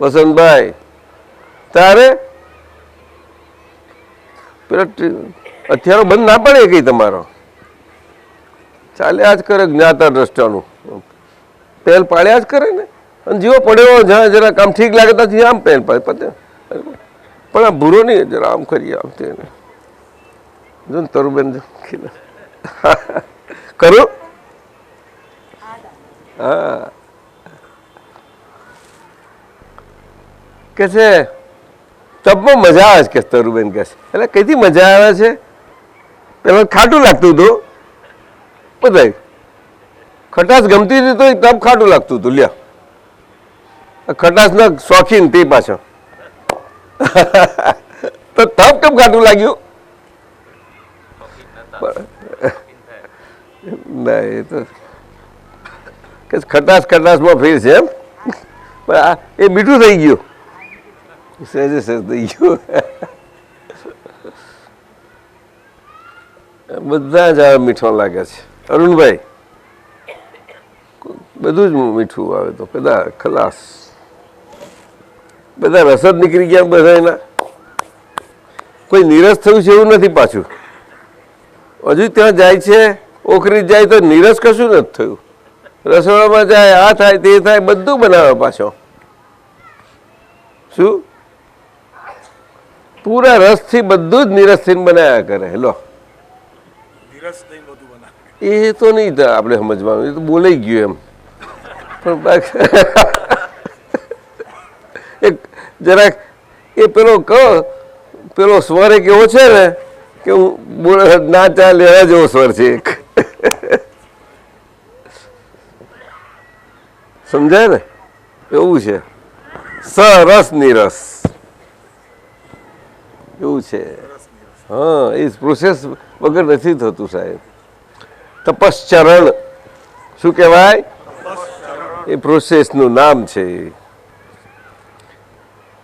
વસંતભાઈ? તારે પેલા હથિયારો બંધ ના પડે કઈ તમારો ચાલ્યા જ કરે. જ્ઞાતા દ્રષ્ટાનું પહેલ પાડ્યા જ કરે ને, અને જેવો પડ્યો જ્યાં જરા કામ ઠીક લાગે ત્યાંથી આમ પહેલ પાડે પતે. પણ આ ભૂરો નહીં, જરા આમ કરીએ આમ તે જો ને તરુબેન કરું. હા કે છે તબમાં મજા આવે છે કે તરુબેન કહે છે. એટલે કઈથી મજા આવે છે? પેલા ખાટું લાગતું હતું બધા, ખટાશ ગમતી હતી તો તબ ખાટું લાગતું હતું. લ્યા ખટાશના શોખીન તે પાછો તો તબ કેમ ખાટું લાગ્યું? ના એ તો કે ખટાશ ખટાશમાં ફેર છે એમ, પણ એ મીઠું થઈ ગયું, સહેજે સહેજ થઈ ગયું. બધા જ આ મીઠો લાગે છે અરુણભાઈ, બધું જ મીઠું આવે તો કદા ખલાસ. બધા રસ જ નીકળી ગયા બધા એના. કોઈ નીરસ થયું છે એવું નથી પાછું. હજુ ત્યાં જાય છે, ઓખરી જાય તો નીરસ કશું નથી થયું. રસોડામાં જાય, આ થાય તે થાય, બધું બનાવે પાછો. શું પૂરા રસથી બધું જ નીરસ થઈને બનાવ્યા કરે. લો એ તો નહીં આપણે સમજવાનું, એ તો બોલાઈ ગયું એમ. પણ એક જરાક એ પેલો સ્વર એક એવો છે ને કે હું બોલે ના ચાલે એવા જેવો સ્વર છે એક. સમજાય ને? એવું છે સરસ નીરસ એવું છે. હા એ પ્રોસેસ વગર નથી થતું સાહેબ. તપશ્ચરણ શું કહેવાય? એ પ્રોસેસનું નામ છે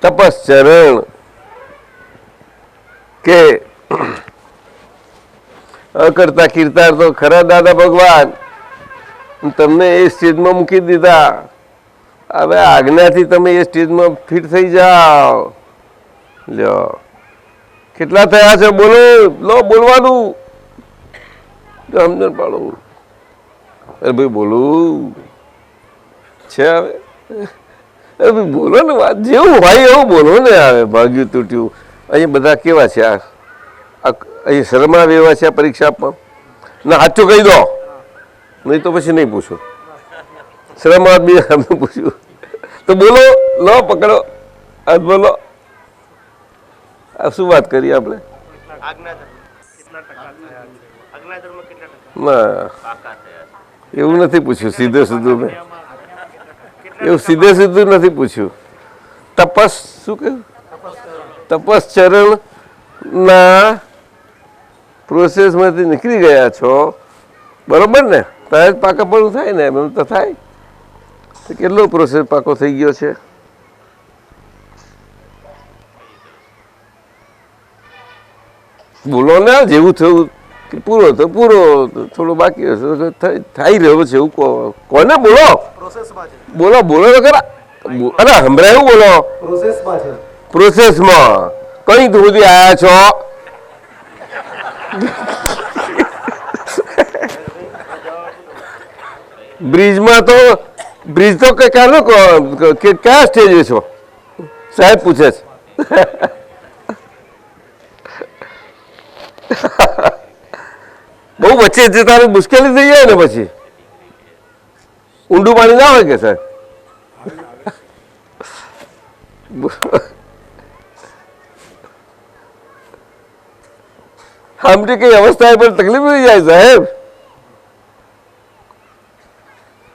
તપશ્ચરણ. કે અકર્તા કીર્તાર તો ખરા દાદા ભગવાન તમને એ સ્ટેજમાં મૂકી દીધા. હવે આજ્ઞાથી તમે એ સ્ટેજમાં ફિટ થઈ જાઓ. લ્યો કેટલા થયા છે બોલો, લો બોલવાનું, સમજણ પાડું. અરે ભાઈ બોલું છે હવે, અરે ભાઈ બોલો ને, વાત જેવું હોય એવું બોલો ને. હવે ભાગ્યું તૂટ્યું. અહીંયા બધા કેવા છે? અહીં શરમાવે એવા છે આ પરીક્ષા આપવા? ના સાચું કહી દો, નહીં તો પછી નહીં પૂછો. શરમાત બી આપણે પૂછ્યું તો બોલો, લો પકડો, હાથ બોલો. આ શું વાત કરીએ આપણે? ના એવું નથી પૂછ્યું, સીધે સીધું મેં એવું સીધે સીધું નથી પૂછ્યું. તપસ શું કહ્યું? તપશ્ચરણ ના પ્રોસેસમાંથી નીકળી ગયા છો, બરોબર ને? ત્યારે જ પાકાપણું થાય ને, એમ તો થાય. કેટલો પ્રોસેસ પાકો થઈ ગયો છે? બોલો ને, જેવું થયું પૂરો તો પૂરો, થોડો બાકી હશે થઈ રહ્યો છે એવું કહો. કોને બોલો? બોલો બોલો તો ખરા. અરે હમણાં એવું બોલો, પ્રોસેસમાં કઈ સુધી આવ્યા છો? બ્રિજમાં તો બ્રિજ તો કયા સ્ટેજે છો? સાહેબ પૂછે છે. બહુ વચ્ચે જતા મુશ્કેલી થઈ જાય ને, પછી ઊંડું પાણી ના હોય કે સાહેબ? આમથી કઈ અવસ્થા પર તકલીફ થઈ જાય સાહેબ.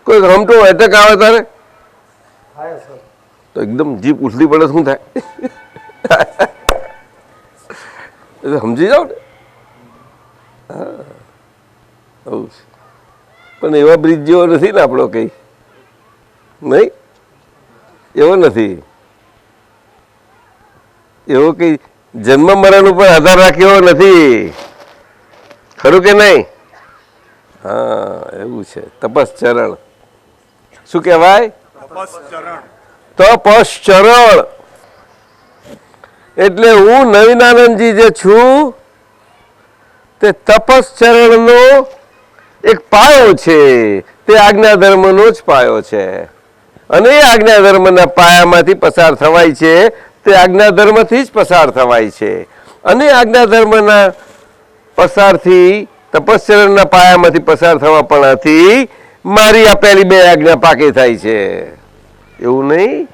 કોઈ હમટો એટેક આવે તારે તો એકદમ જીપ ઉછલી પડે, શું થાય? સમજી જાઓ ને. હા પણ એવા બ્રિજ જેવો નથી ને આપણો, કઈ નહીં એવો નથી. એવો કઈ જન્મ મરણ ઉપર આધાર રાખ્યો નથી, ખરું કે નહીં? હા એવું છે. તપશ્ચરણ શું કહેવાય? તપશ્ચરણ એટલે હું નવીનાનંદજી જે છું તે તપશ્ચરણનો એક પાયો છે, તે આજ્ઞા ધર્મનો જ પાયો છે. અને એ આજ્ઞા ધર્મના પાયામાંથી પસાર થવાય છે, તે આજ્ઞા ધર્મથી જ પસાર થવાય છે. અને આજ્ઞા ધર્મના પસારથી, તપશ્ચરણના પાયામાંથી પસાર થવાપણાથી મારી આ પહેલી બે આજ્ઞા પાકી થાય છે. એવું નહીં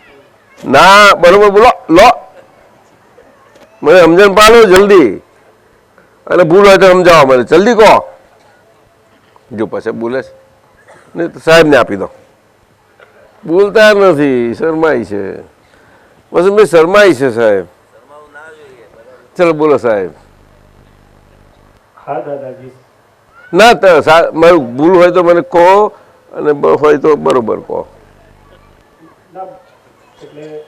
ના, બરોબર બોલો, લો મને સમજણ પાડો જલ્દી, અને ભૂલ હોય તો સમજાવો મને જલ્દી કહો. જો પછી બોલે છે નહીં તો સાહેબને આપી દો. બોલતા નથી, શરમાઈ છે. પછી મેં શરમાઈ છે સાહેબ. ચલો બોલો સાહેબ. હા દાદાજી. ના તો મારું ભૂલ હોય તો મને કહો, અને હોય તો બરોબર કહો. ના એટલે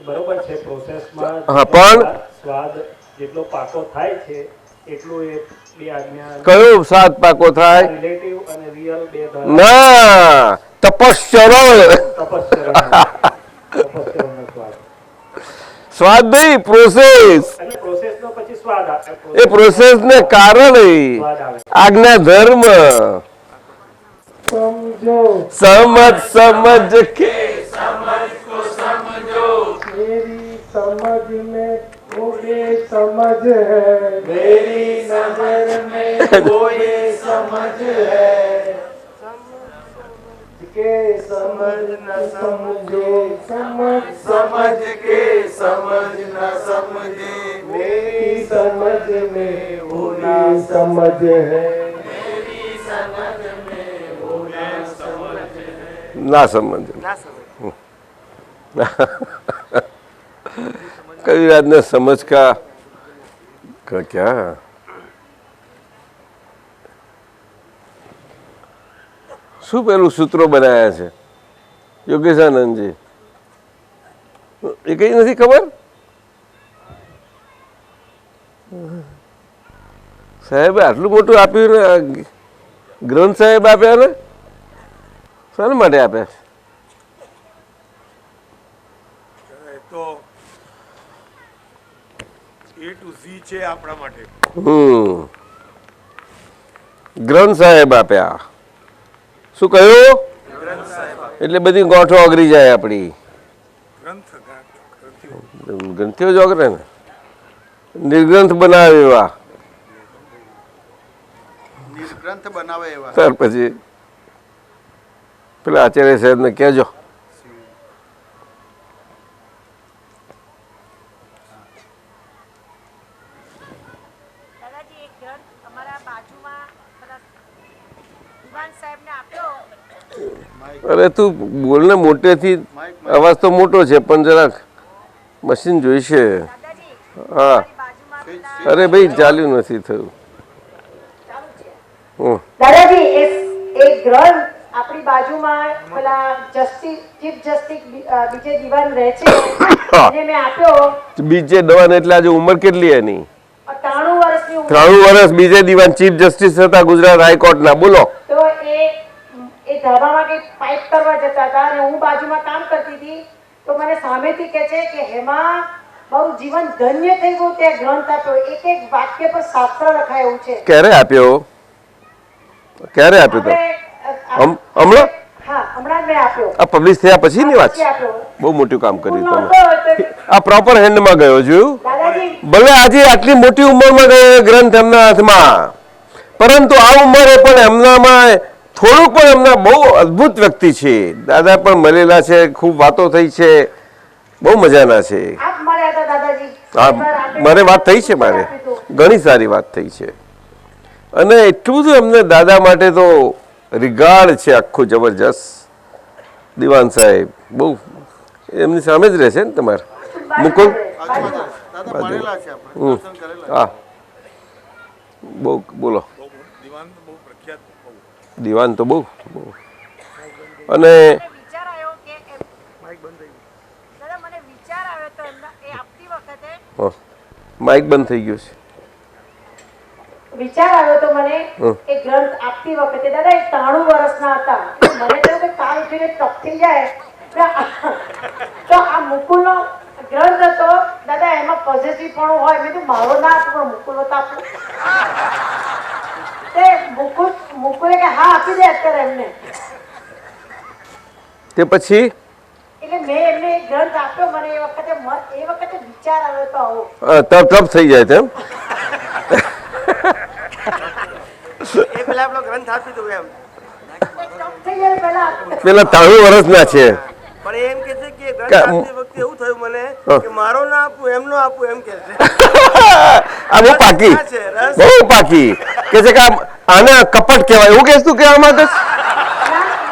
બરોબર છે, પ્રોસેસમાં હા પણ સ્વાદ જેટલો પાકો થાય છે એટલું એ બે આજ્ઞા કયો સ્વાદ પાકો થાય? રિલેટિવ અને રિયલ બે ના, તપશ્ચરણ. તપશ્ચરણનો સ્વાદ. સ્વાદ નહીં, પ્રોસેસ. અને પ્રોસેસનો પછી સ્વાદ આવે. એ પ્રોસેસ ને કારણે સ્વાદ આવે. આજ્ઞા ધર્મ સમજો સમજ સમજ કે मेरी समझ में वो समझ है, मेरी नजर में वो समझ है के समझ न समझो, समझ समझ के समझ न समझे, मेरी समझ में वो समझ है, मेरी समझ में वो समझ है. ના સમજ. કઈ વાતને સમજ કા ક્યાં? શું પેલું સૂત્રો બનાવ્યા છે યોગેશાનંદજી? એ કઈ નથી ખબર? સાહેબે આટલું મોટું આપ્યું ને, ગ્રંથ સાહેબ આપ્યા ને, શાના માટે આપ્યા? એ તો A to Z છે આપણા માટે. ગ્રંથ સાહેબ આપ્યા. શું કહ્યું? એટલે બધી ગોઠો અગરી જાય આપણી. ગ્રંથિઓ જ અગરે ને, નિર્ગ્રંથ બનાવે એવા. નિર્ગ્રંથ બનાવે એવા. ત્યાર પછી પેલા આચાર્ય સાહેબને કહેજો. દાદાજી એક ગ્રંથ અમારા બાજુમાં પેલા દિવાન સાહેબને આપ્યો. અરે તું બોલને મોટેથી, અવાજ તો મોટો છે પણ જરાક મશીન જોઈશે. દાદાજી હા, અમારી બાજુમાં પેલા અરે ભાઈ ચાલ્યું નથી થયું. દાદાજી એક ગ્રંથ આપણી બાજુમાં પેલા ચીફ જસ્ટિસ બીજે દિવાન રહે છે એને મેં આપ્યો. બીજે દવાન એટલે આજે ઉંમર કેટલી એની? 93 વર્ષની ઉંમર. 93 વર્ષ. બીજે દિવાન ચીફ જસ્ટિસ હતા ગુજરાત હાઈકોર્ટના. બોલો. તો એ ધાબામાં કઈ પાઇપ કરવા જતા હતા અને હું બાજુમાં કામ કરતી હતી. તો મને સામેથી કહે છે કે હેમાં મારું જીવન ધન્ય થઈ ગયું, તે ગ્રંથ આપ્યો. એક એક વાક્ય પર શાસ્ત્ર લખાયું છે. ક્યારે આપ્યો? ક્યારે આપ્યો તો? હમણાં? હા, હમણાં જ મેં આપ્યો. આ પબ્લિશ થયા પછીની વાત છે. આપ્યો. બહુ મોટું કામ કર્યું નહોતો તમે. તો આ પ્રોપર હેન્ડમાં ગયો જોયું? દાદાજી ભલે આજે આટલી મોટી ઉંમરમાં ગયો એ ગ્રંથ એમના હાથમાં, પરંતુ આ ઉંમરે પણ એમનામાં થોડુંક પણ એમના બહુ અદ્ભુત વ્યક્તિ છે. દાદા પણ મળેલા છે, ખૂબ વાતો થઈ છે, બહુ મજાના છે. આપ મળ્યા હતા દાદાજી. હા, મારે વાત થઈ છે, મારે ઘણી સારી વાત થઈ છે. અને એટલું બધું એમને દાદા માટે તો રિગાર્ડ છે આખું જબરજસ્ત. દિવાન સાહેબ બહુ એમની સામે જ રહેશે ને તમારે? મુકુલ? દાદા મળેલા છે આપણે, દર્શન કરેલા. હા, બહુ બોલો. દિવાન તો બહુ પ્રખ્યાત, બહુ. દિવાન તો બહુ બહુ. અને વિચાર આવ્યો કે દાદા મને વિચાર આવ્યો તો એમના એ આપતી વખતે માઇક બંધ થઈ ગયું છે. વિચાર આવ્યો તો મને એ ગ્રંથ આપતી વખતે દાદા એ 93 વર્ષના હતા. મને થયું કે કાલ ઉઠીને ટપ થઈ જાય તો આ મુકુલનો ગ્રંથ હતો દાદા, એમાં પોઝિટિવ પણ હોય. મેં તો મારો ના હતો પણ મુકુલનો તો આપો. તે મુકુલે કે હા આપી દે અત્યારે એમને. તે પછી એટલે મેં એમને એક ગ્રંથ આપ્યો. મને એ વખતે વિચાર આવ્યો તો આવો ટપ થઈ જાય તેમ. એ પેલા આપણો ગ્રંથ આપી દઉં એમ. ટપ થઈ જાય પેલા પેલા 93 વર્ષના છે. પણ એ એમ કે છે કે ગ્રંથ આપતી વખતે એવું થયું મને કે મારો ના આપું એમનો આપું એમ કે છે. આ બહુ પાકી, બહુ પાકી કે છે કે આને કપટ કહેવાય એવું કહેશ તું કહેવા માંગે?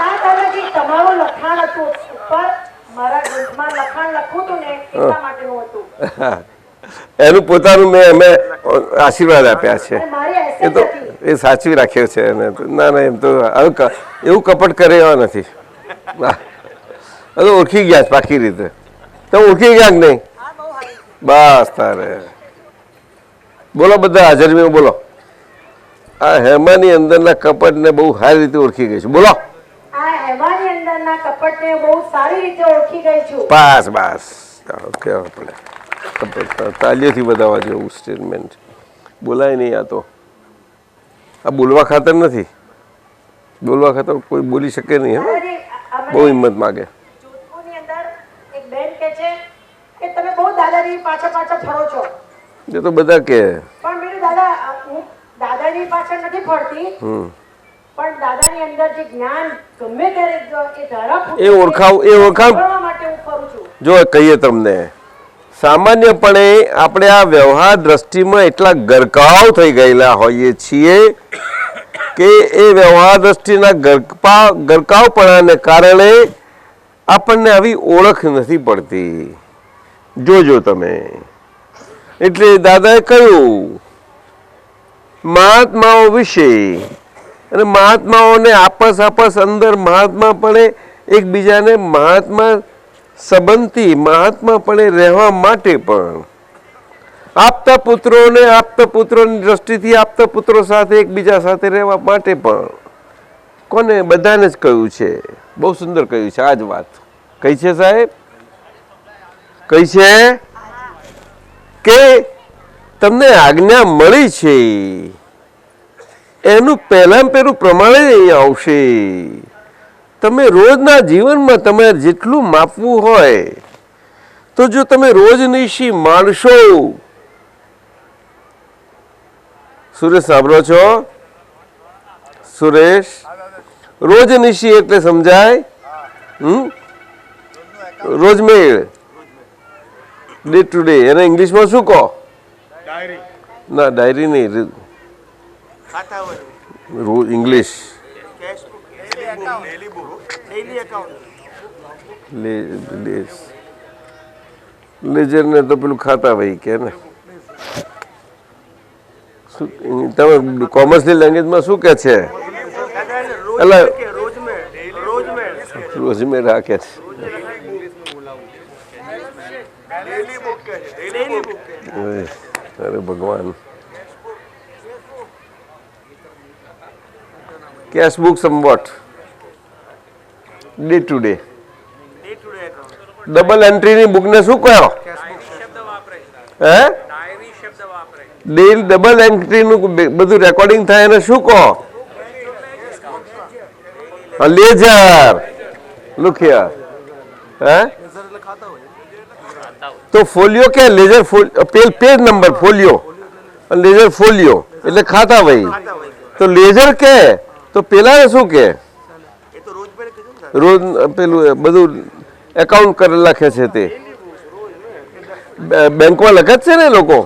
ના દાદાજી, તમારું લખાણ હતું ઉપર, મારા ગ્રંથમાં લખાણ લખું હતું ને એટલા માટેનું હતું. એનું પોતાનું અમે આશીર્વાદ આપ્યા છે. અને મારી એ એસેટ તો હતી. એ સાચવી રાખ્યો છે એને તો. ના ના, એમ તો એવું કપટ કરે એવા નથી. તો ઓળખી ગયા છે પાકી રીતે. તમે ઓળખી ગયા કે નહીં? હા, બહુ સારી. બસ તારે બોલો, બધા હાજરમાં બોલો. આ હેમાની અંદરના કપટને બહુ સારી રીતે ઓળખી ગઈ છે. બોલો. આ હેમાની અંદરના કપટને બહુ સારી રીતે ઓળખી ગઈ છું. બસ બસ, કેવા પડે તાલીઓથી બતાવવા જેવું સ્ટેટમેન્ટ. બોલાય નહીં. આ તો આ બોલવા ખાતર નથી. બોલવા ખાતર કોઈ બોલી શકે નહીં. હા, દાદાજી, બહુ હિંમત માગે. જોધપુરની અંદર એક બેન કહે છે કે તમે બહુ દાદાજી પાછળ પાછળ ફરો છો. એ તો બધા કે પણ મેં દાદા, હું દાદાજી પાછળ નથી ફરતી, પણ દાદાની અંદર જે જ્ઞાન ગમે ત્યારે એ ધારા ફૂટે એ ઓળખાવ સાંભળવા માટે હું ફરું છું. જો કહીએ તમને, સામાન્યપણે આપણે આ વ્યવહાર દ્રષ્ટિમાં એટલા ગરકાવ થઈ ગયેલા હોઈએ છીએ કે એ વ્યવહાર દ્રષ્ટિના ગરકાવપણાને કારણે આપણને આવી ઓળખ નથી પડતી. જોજો તમે. એટલે દાદાએ કહ્યું મહાત્માઓ વિશે, અને મહાત્માઓને આપસ અંદર મહાત્માપણે એકબીજાને મહાત્મા સંબંધી મહાત્માપણે રહેવા માટે પણ આપતા પુત્રોને આપતા પુત્રોની દ્રષ્ટિથી આપતા પુત્રો સાથે એકબીજા સાથે રહેવા માટે પણ કોને બધાને જ કહ્યું છે. બહુ સુંદર કહ્યું છે. આ જ વાત કઈ છે સાહેબ? કઈ છે કે તમને આજ્ઞા મળી છે એનું પહેલાં પેલું પ્રમાણ જ અહીંયા આવશે. તમે રોજના જીવનમાં તમારે જેટલું માપવું હોય તો જો તમે રોજ નિશી માણશો. સુરેશ સાંભળો છો? સુરેશ, રોજ નિશી એટલે સમજાય? રોજમેળ, ડે ટુ ડે. એને ઇંગ્લિશમાં શું કહો? ડાયરી. ના, ડાયરી નહીં, ખાતા હોય રોજ English. Cashbook daily book daily account ledger ને તો પેલું ખાતા ભાઈ કે ને. તમે કોમર્સની લેંગ્વેજમાં શું કે છે? એટલે રોજમેર રાખે છે. અરે ભગવાન, cash book somewhat day to day. Double એન્ટ્રીની બુકને શું કહો? હે? ડબલ એન્ટ્રીનું બધું રેકોર્ડિંગ થાય એને શું કહો? લેજર. Look here. હે? તો ફોલિયો કે ledger? Page number folio, ledger folio એટલે ખાતા ભાઈ. તો લેજર કે તો પેલા શું કે? રોજ પેલું બધું એકાઉન્ટ કરી લખે છે તે બેંકમાં લખે જ છે ને લોકો.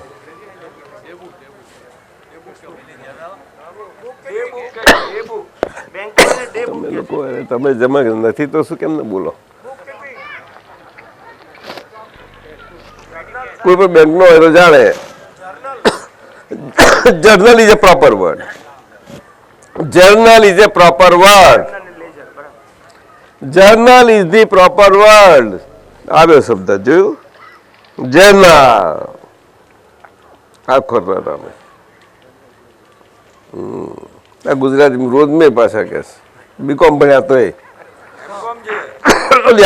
તમે લોકો તમે જમા નથી તો શું કેમ ને બોલો? કોઈ પણ બેંક નો હોય તો જાણે. Journal is A proper word. Journal is A proper word. Journal is the proper word. આવ્યો શબ્દ જોયું? જર્નલ. આખો તમે આ ગુજરાતી રોજ મેં પાછા કે બીકોમ ભણ્યા તો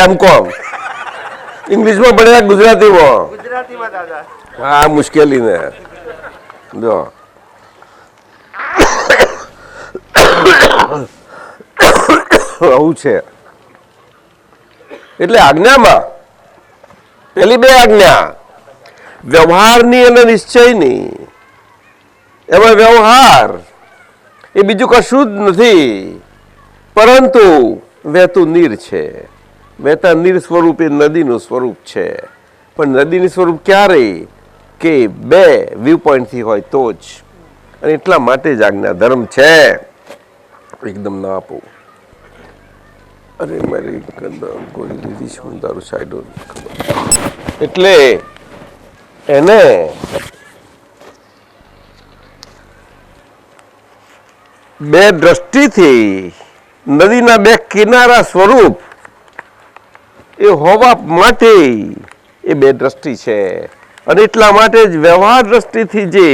એમ.કોમ ઇંગ્લિશમાં ભણ્યા ગુજરાતીમાં. હા, મુશ્કેલી ને જો આવું છે. એટલે આજ્ઞામાં પેલી બે આજ્ઞા વ્યવહારની અને નિશ્ચયની. એમાં વ્યવહાર એ બીજું કશું જ નથી પરંતુ વહેતું નીર છે. વહેતા નીર સ્વરૂપ એ નદીનું સ્વરૂપ છે. પણ નદીનું સ્વરૂપ ક્યારે? કે બે વ્યૂ પોઈન્ટથી હોય તો જ. અને એટલા માટે જ આજ્ઞા ધર્મ છે. એકદમ ના આપો. અરે મારી કોઈ લીધી છે હું તારું સાઈડો ખબર. એટલે એને બે દ્રષ્ટિથી નદીના બે કિનારા સ્વરૂપ એ હોવા માટે એ બે દ્રષ્ટિ છે. અને એટલા માટે જ વ્યવહાર દ્રષ્ટિથી જે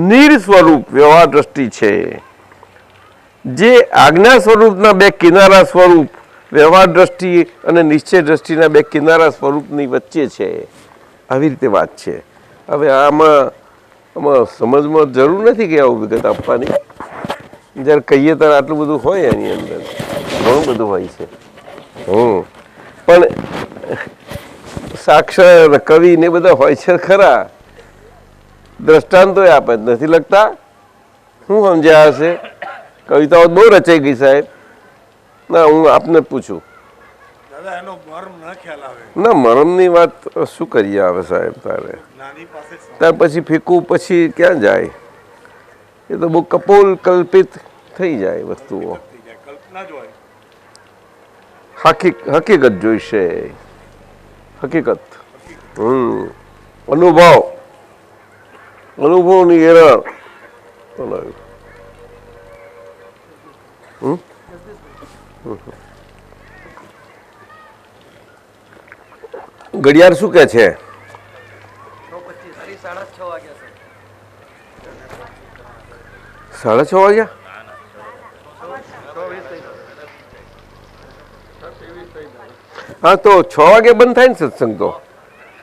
નીર સ્વરૂપ વ્યવહાર દ્રષ્ટિ છે, જે આજ્ઞા સ્વરૂપના બે કિનારા સ્વરૂપ વ્યવહાર દ્રષ્ટિ અને નિશ્ચય દ્રષ્ટિના બે કિનારા સ્વરૂપની વચ્ચે છે. આવી રીતે વાત છે. હવે આમાં સમજમાં જરૂર નથી કે આવું વિગત આપવાની. જ્યારે કહીએ ત્યારે આટલું બધું હોય એની અંદર ઘણું બધું હોય છે. પણ સાક્ષર કવિ ને બધા હોય છે ખરા, દ્રષ્ટાંતો આપે નથી લગતા. શું સમજ્યા હશે? કવિતાઓ બહુ રચાઈ ગઈ સાહેબ. ના, હું આપને પૂછું. દાદા એનો મર્મ ન ખ્યાલ આવે. ના, મરમની વાત શું કરીએ આવે સાહેબ? તારે નાની પાસે જ ત્યાર પછી ફીકું પછી ક્યાં જાય? એ તો બહુ કપોલ કલ્પિત થઈ જાય વસ્તુઓ. થઈ જાય, કલ્પના જ હોય. હકીકત જોઈશે. હકીકત. અનુભવની એરર. ઘડિયાળ શું કે છે? 6:30 વાગ્યા? હા, તો 6 વાગે બંધ થાય ને સત્સંગ તો.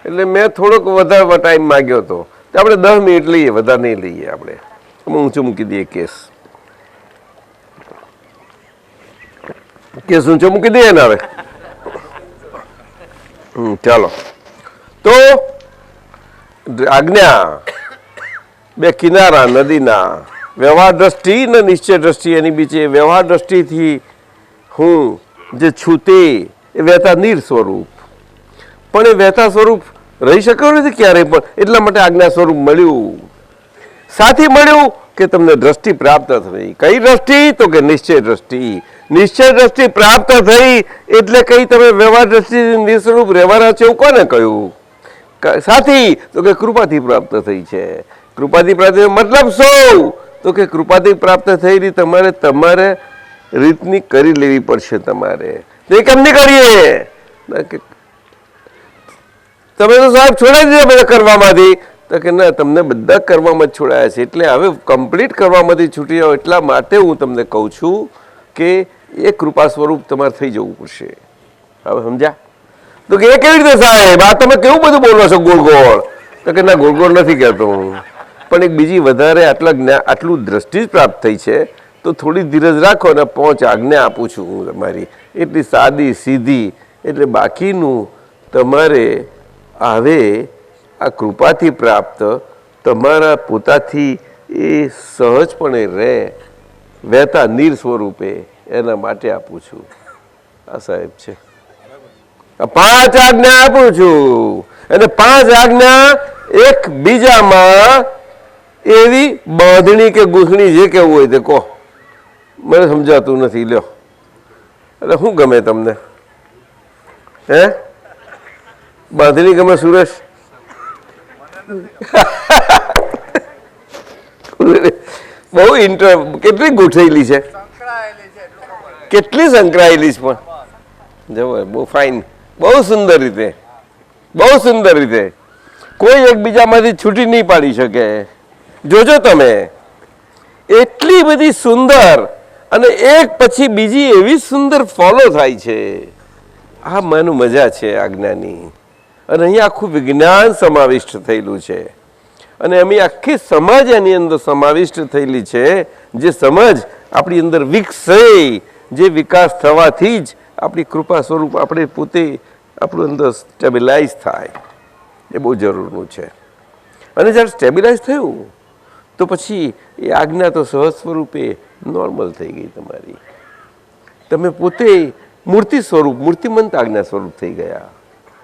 એટલે મેં થોડોક વધારે ટાઈમ માગ્યો હતો. આપણે 10 મિનિટ લઈએ, વધારે નહીં લઈએ. આપણે ઊંચું મૂકી દઈએ કેસ ઊંચો મૂકી દઈએ ને હવે. ચાલો, તો આજ્ઞા બે કિનારા નદીના વ્યવહાર દ્રષ્ટિ ને નિશ્ચય દ્રષ્ટિ, એની બીચે વ્યવહાર દ્રષ્ટિથી હું જે છું તે એ વહેતા નીર સ્વરૂપ, પણ એ વહેતા સ્વરૂપ રહી શક્યો નથી ક્યારેય પણ. એટલા માટે આજ્ઞા સ્વરૂપ મળ્યું. સાથી મળ્યું કે તમને દ્રષ્ટિ પ્રાપ્ત થઈ. કઈ દ્રષ્ટિ? તો કે નિશ્ચય દ્રષ્ટિ. નિશ્ચય દ્રષ્ટિ પ્રાપ્ત થઈ એટલે કઈ તમે વ્યવહાર દ્રષ્ટિ નિસ્વરૂપ રહેવાના છે એવું કોને કહ્યું? સાથી તો કે કૃપાથી પ્રાપ્ત થઈ છે. કૃપાથી પ્રાપ્ત મતલબ શું? તો કે કૃપાથી પ્રાપ્ત થયેલી તમારે રીતની કરી લેવી પડશે. તમારે તે કેમ નહીં કરીએ? તમે તો સાહેબ છોડાઈ દીધા બધા કરવામાંથી. તો કે ના, તમને બધા કરવામાં જ છોડાયા છે. એટલે હવે કમ્પ્લીટ કરવામાંથી છૂટી જાઓ. એટલા માટે હું તમને કહું છું કે એ કૃપા સ્વરૂપ તમારે થઈ જવું પડશે. હવે સમજ્યા? તો કે એ કેવી રીતે સાહેબ? આ તમે કેવું બધું બોલો છો ગોળ ગોળ? તો કે ના, ગોળ ગોળ નથી કહેતો હું, પણ એક બીજી વધારે આટલું દ્રષ્ટિ જ પ્રાપ્ત થઈ છે તો થોડી ધીરજ રાખો ને પહોંચ આજ્ઞા આપું છું હું તમારી. એટલી સાદી સીધી. એટલે બાકીનું તમારે આવે આ કૃપાથી પ્રાપ્ત તમારા પોતાથી એ સહજપણે રહે વહેતા નીર સ્વરૂપે, એના માટે આપું છું. આ સાહેબ છે, 5 આજ્ઞા આપું છું. અને 5 આજ્ઞા એક બીજામાં એવી બાંધણી કે ગૂંથણી જે કેવું હોય તે કહો. મને સમજાતું નથી. લ્યો, એટલે શું ગમે તમને? હે, બાંધણી ગમે સુરેશ? બહુ કેટલી ગોઠવેલી છે, કેટલી સંકળાયેલી છે. પણ જવો બહુ ફાઇન, બહુ સુંદર રીતે, બહુ સુંદર રીતે. કોઈ એકબીજામાંથી છૂટી નહીં પાડી શકે. જોજો તમે, એટલી બધી સુંદર, અને એક પછી બીજી એવી સુંદર ફોલો થાય છે. આ માનું મજા છે આજ્ઞાની. અને અહીંયા આખું વિજ્ઞાન સમાવિષ્ટ થયેલું છે. અને અમે આખી સમજ એની અંદર સમાવિષ્ટ થયેલી છે. જે સમજ આપણી અંદર વિકસે, જે વિકાસ થવાથી જ આપણી કૃપા સ્વરૂપ આપણે પોતે આપણું અંદર સ્ટેબિલાઇઝ થાય. એ બહુ જરૂરનું છે. અને જ્યારે સ્ટેબિલાઇઝ થયું તો પછી એ આજ્ઞા તો સહજ સ્વરૂપે નોર્મલ થઈ ગઈ તમારી. તમે પોતે મૂર્તિ સ્વરૂપ, મૂર્તિમંત આજ્ઞા સ્વરૂપ થઈ ગયા.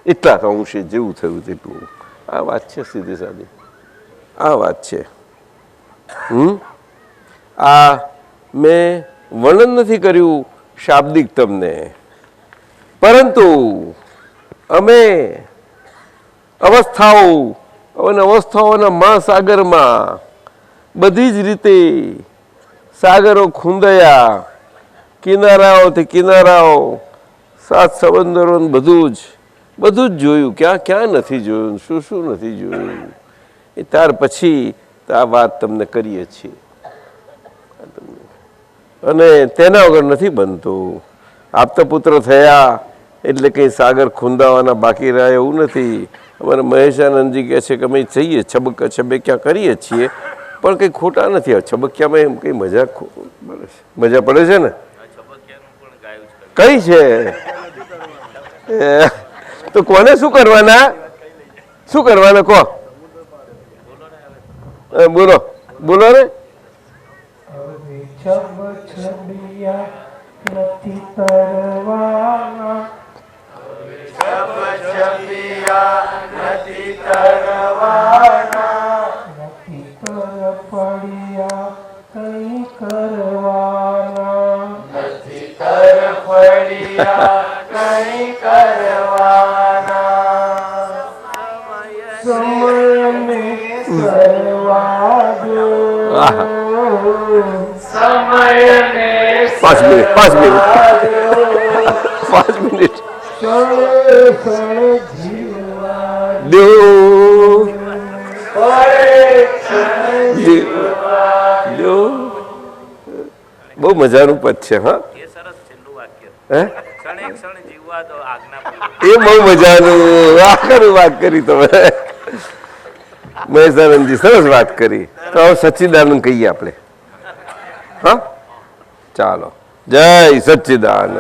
એટલા અંશે જેવું થયું તેટલું. આ વાત છે સીધી સાદી. આ વાત છે. આ મેં વર્ણન નથી કર્યું શાબ્દિક તમને, પરંતુ અમે અવસ્થાઓના મહાસાગરમાં બધી જ રીતે સાગરો ખૂંદયા, કિનારાઓથી કિનારાઓ, 7 સમંદરો, બધું જ જોયું. ક્યાં નથી જોયું, શું નથી જોયું. એ ત્યાર પછી આ વાત તમને કરીએ છીએ. અને તેના વગર નથી બનતું. આપતપુત્ર થયા એટલે કંઈ સાગર ખૂંદાવાના બાકી રહ્યા એવું નથી. અમારે મહેશાનંદજી કહે છે કે અમે જઈએ છબક્યા કરીએ છીએ, પણ કંઈ ખોટા નથી. છબક્યામાં એમ કંઈ મજા પડે છે ને? કઈ છે? તો કોને શું કરવાના કહો? બોલો ને. નથી તરવાના, નથી તર પડ્યા કઈ કરવાના, નથી તર પડ્યા કઈ કરવાના. સમયને સરવા દો, સમયને 5 મિનિટ બહુ મજાનું પદ છે. હા, એ સરસ છેલ્લું વાક્ય હે ક્ષણે ક્ષણ જીવવા દો આજ્ઞા એ બહુ મજાનું આખરી વાત કરી તમે મહેશાનંદજી, સરસ વાત કરી. તો હવે સચ્ચિદાનંદ કહીએ આપણે. હા, ચાલો. જય સચ્ચિદાનંદ.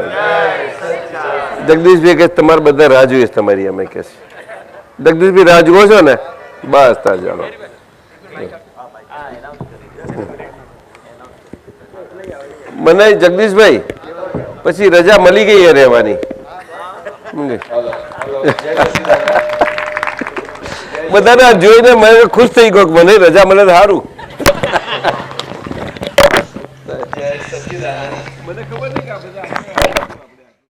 જગદીશભાઈ કે તમારે બધા રાહ જોઈએ છે તમારી. અમે કે છે જગદીશભાઈ રાહ જુઓ છો ને? બસ તા ચાલો. મને જગદીશભાઈ પછી રજા મળી ગઈ રહેવાની. બધાને જોઈને મને ખુશ થઈ ગયો, મને રજા મળે સારું.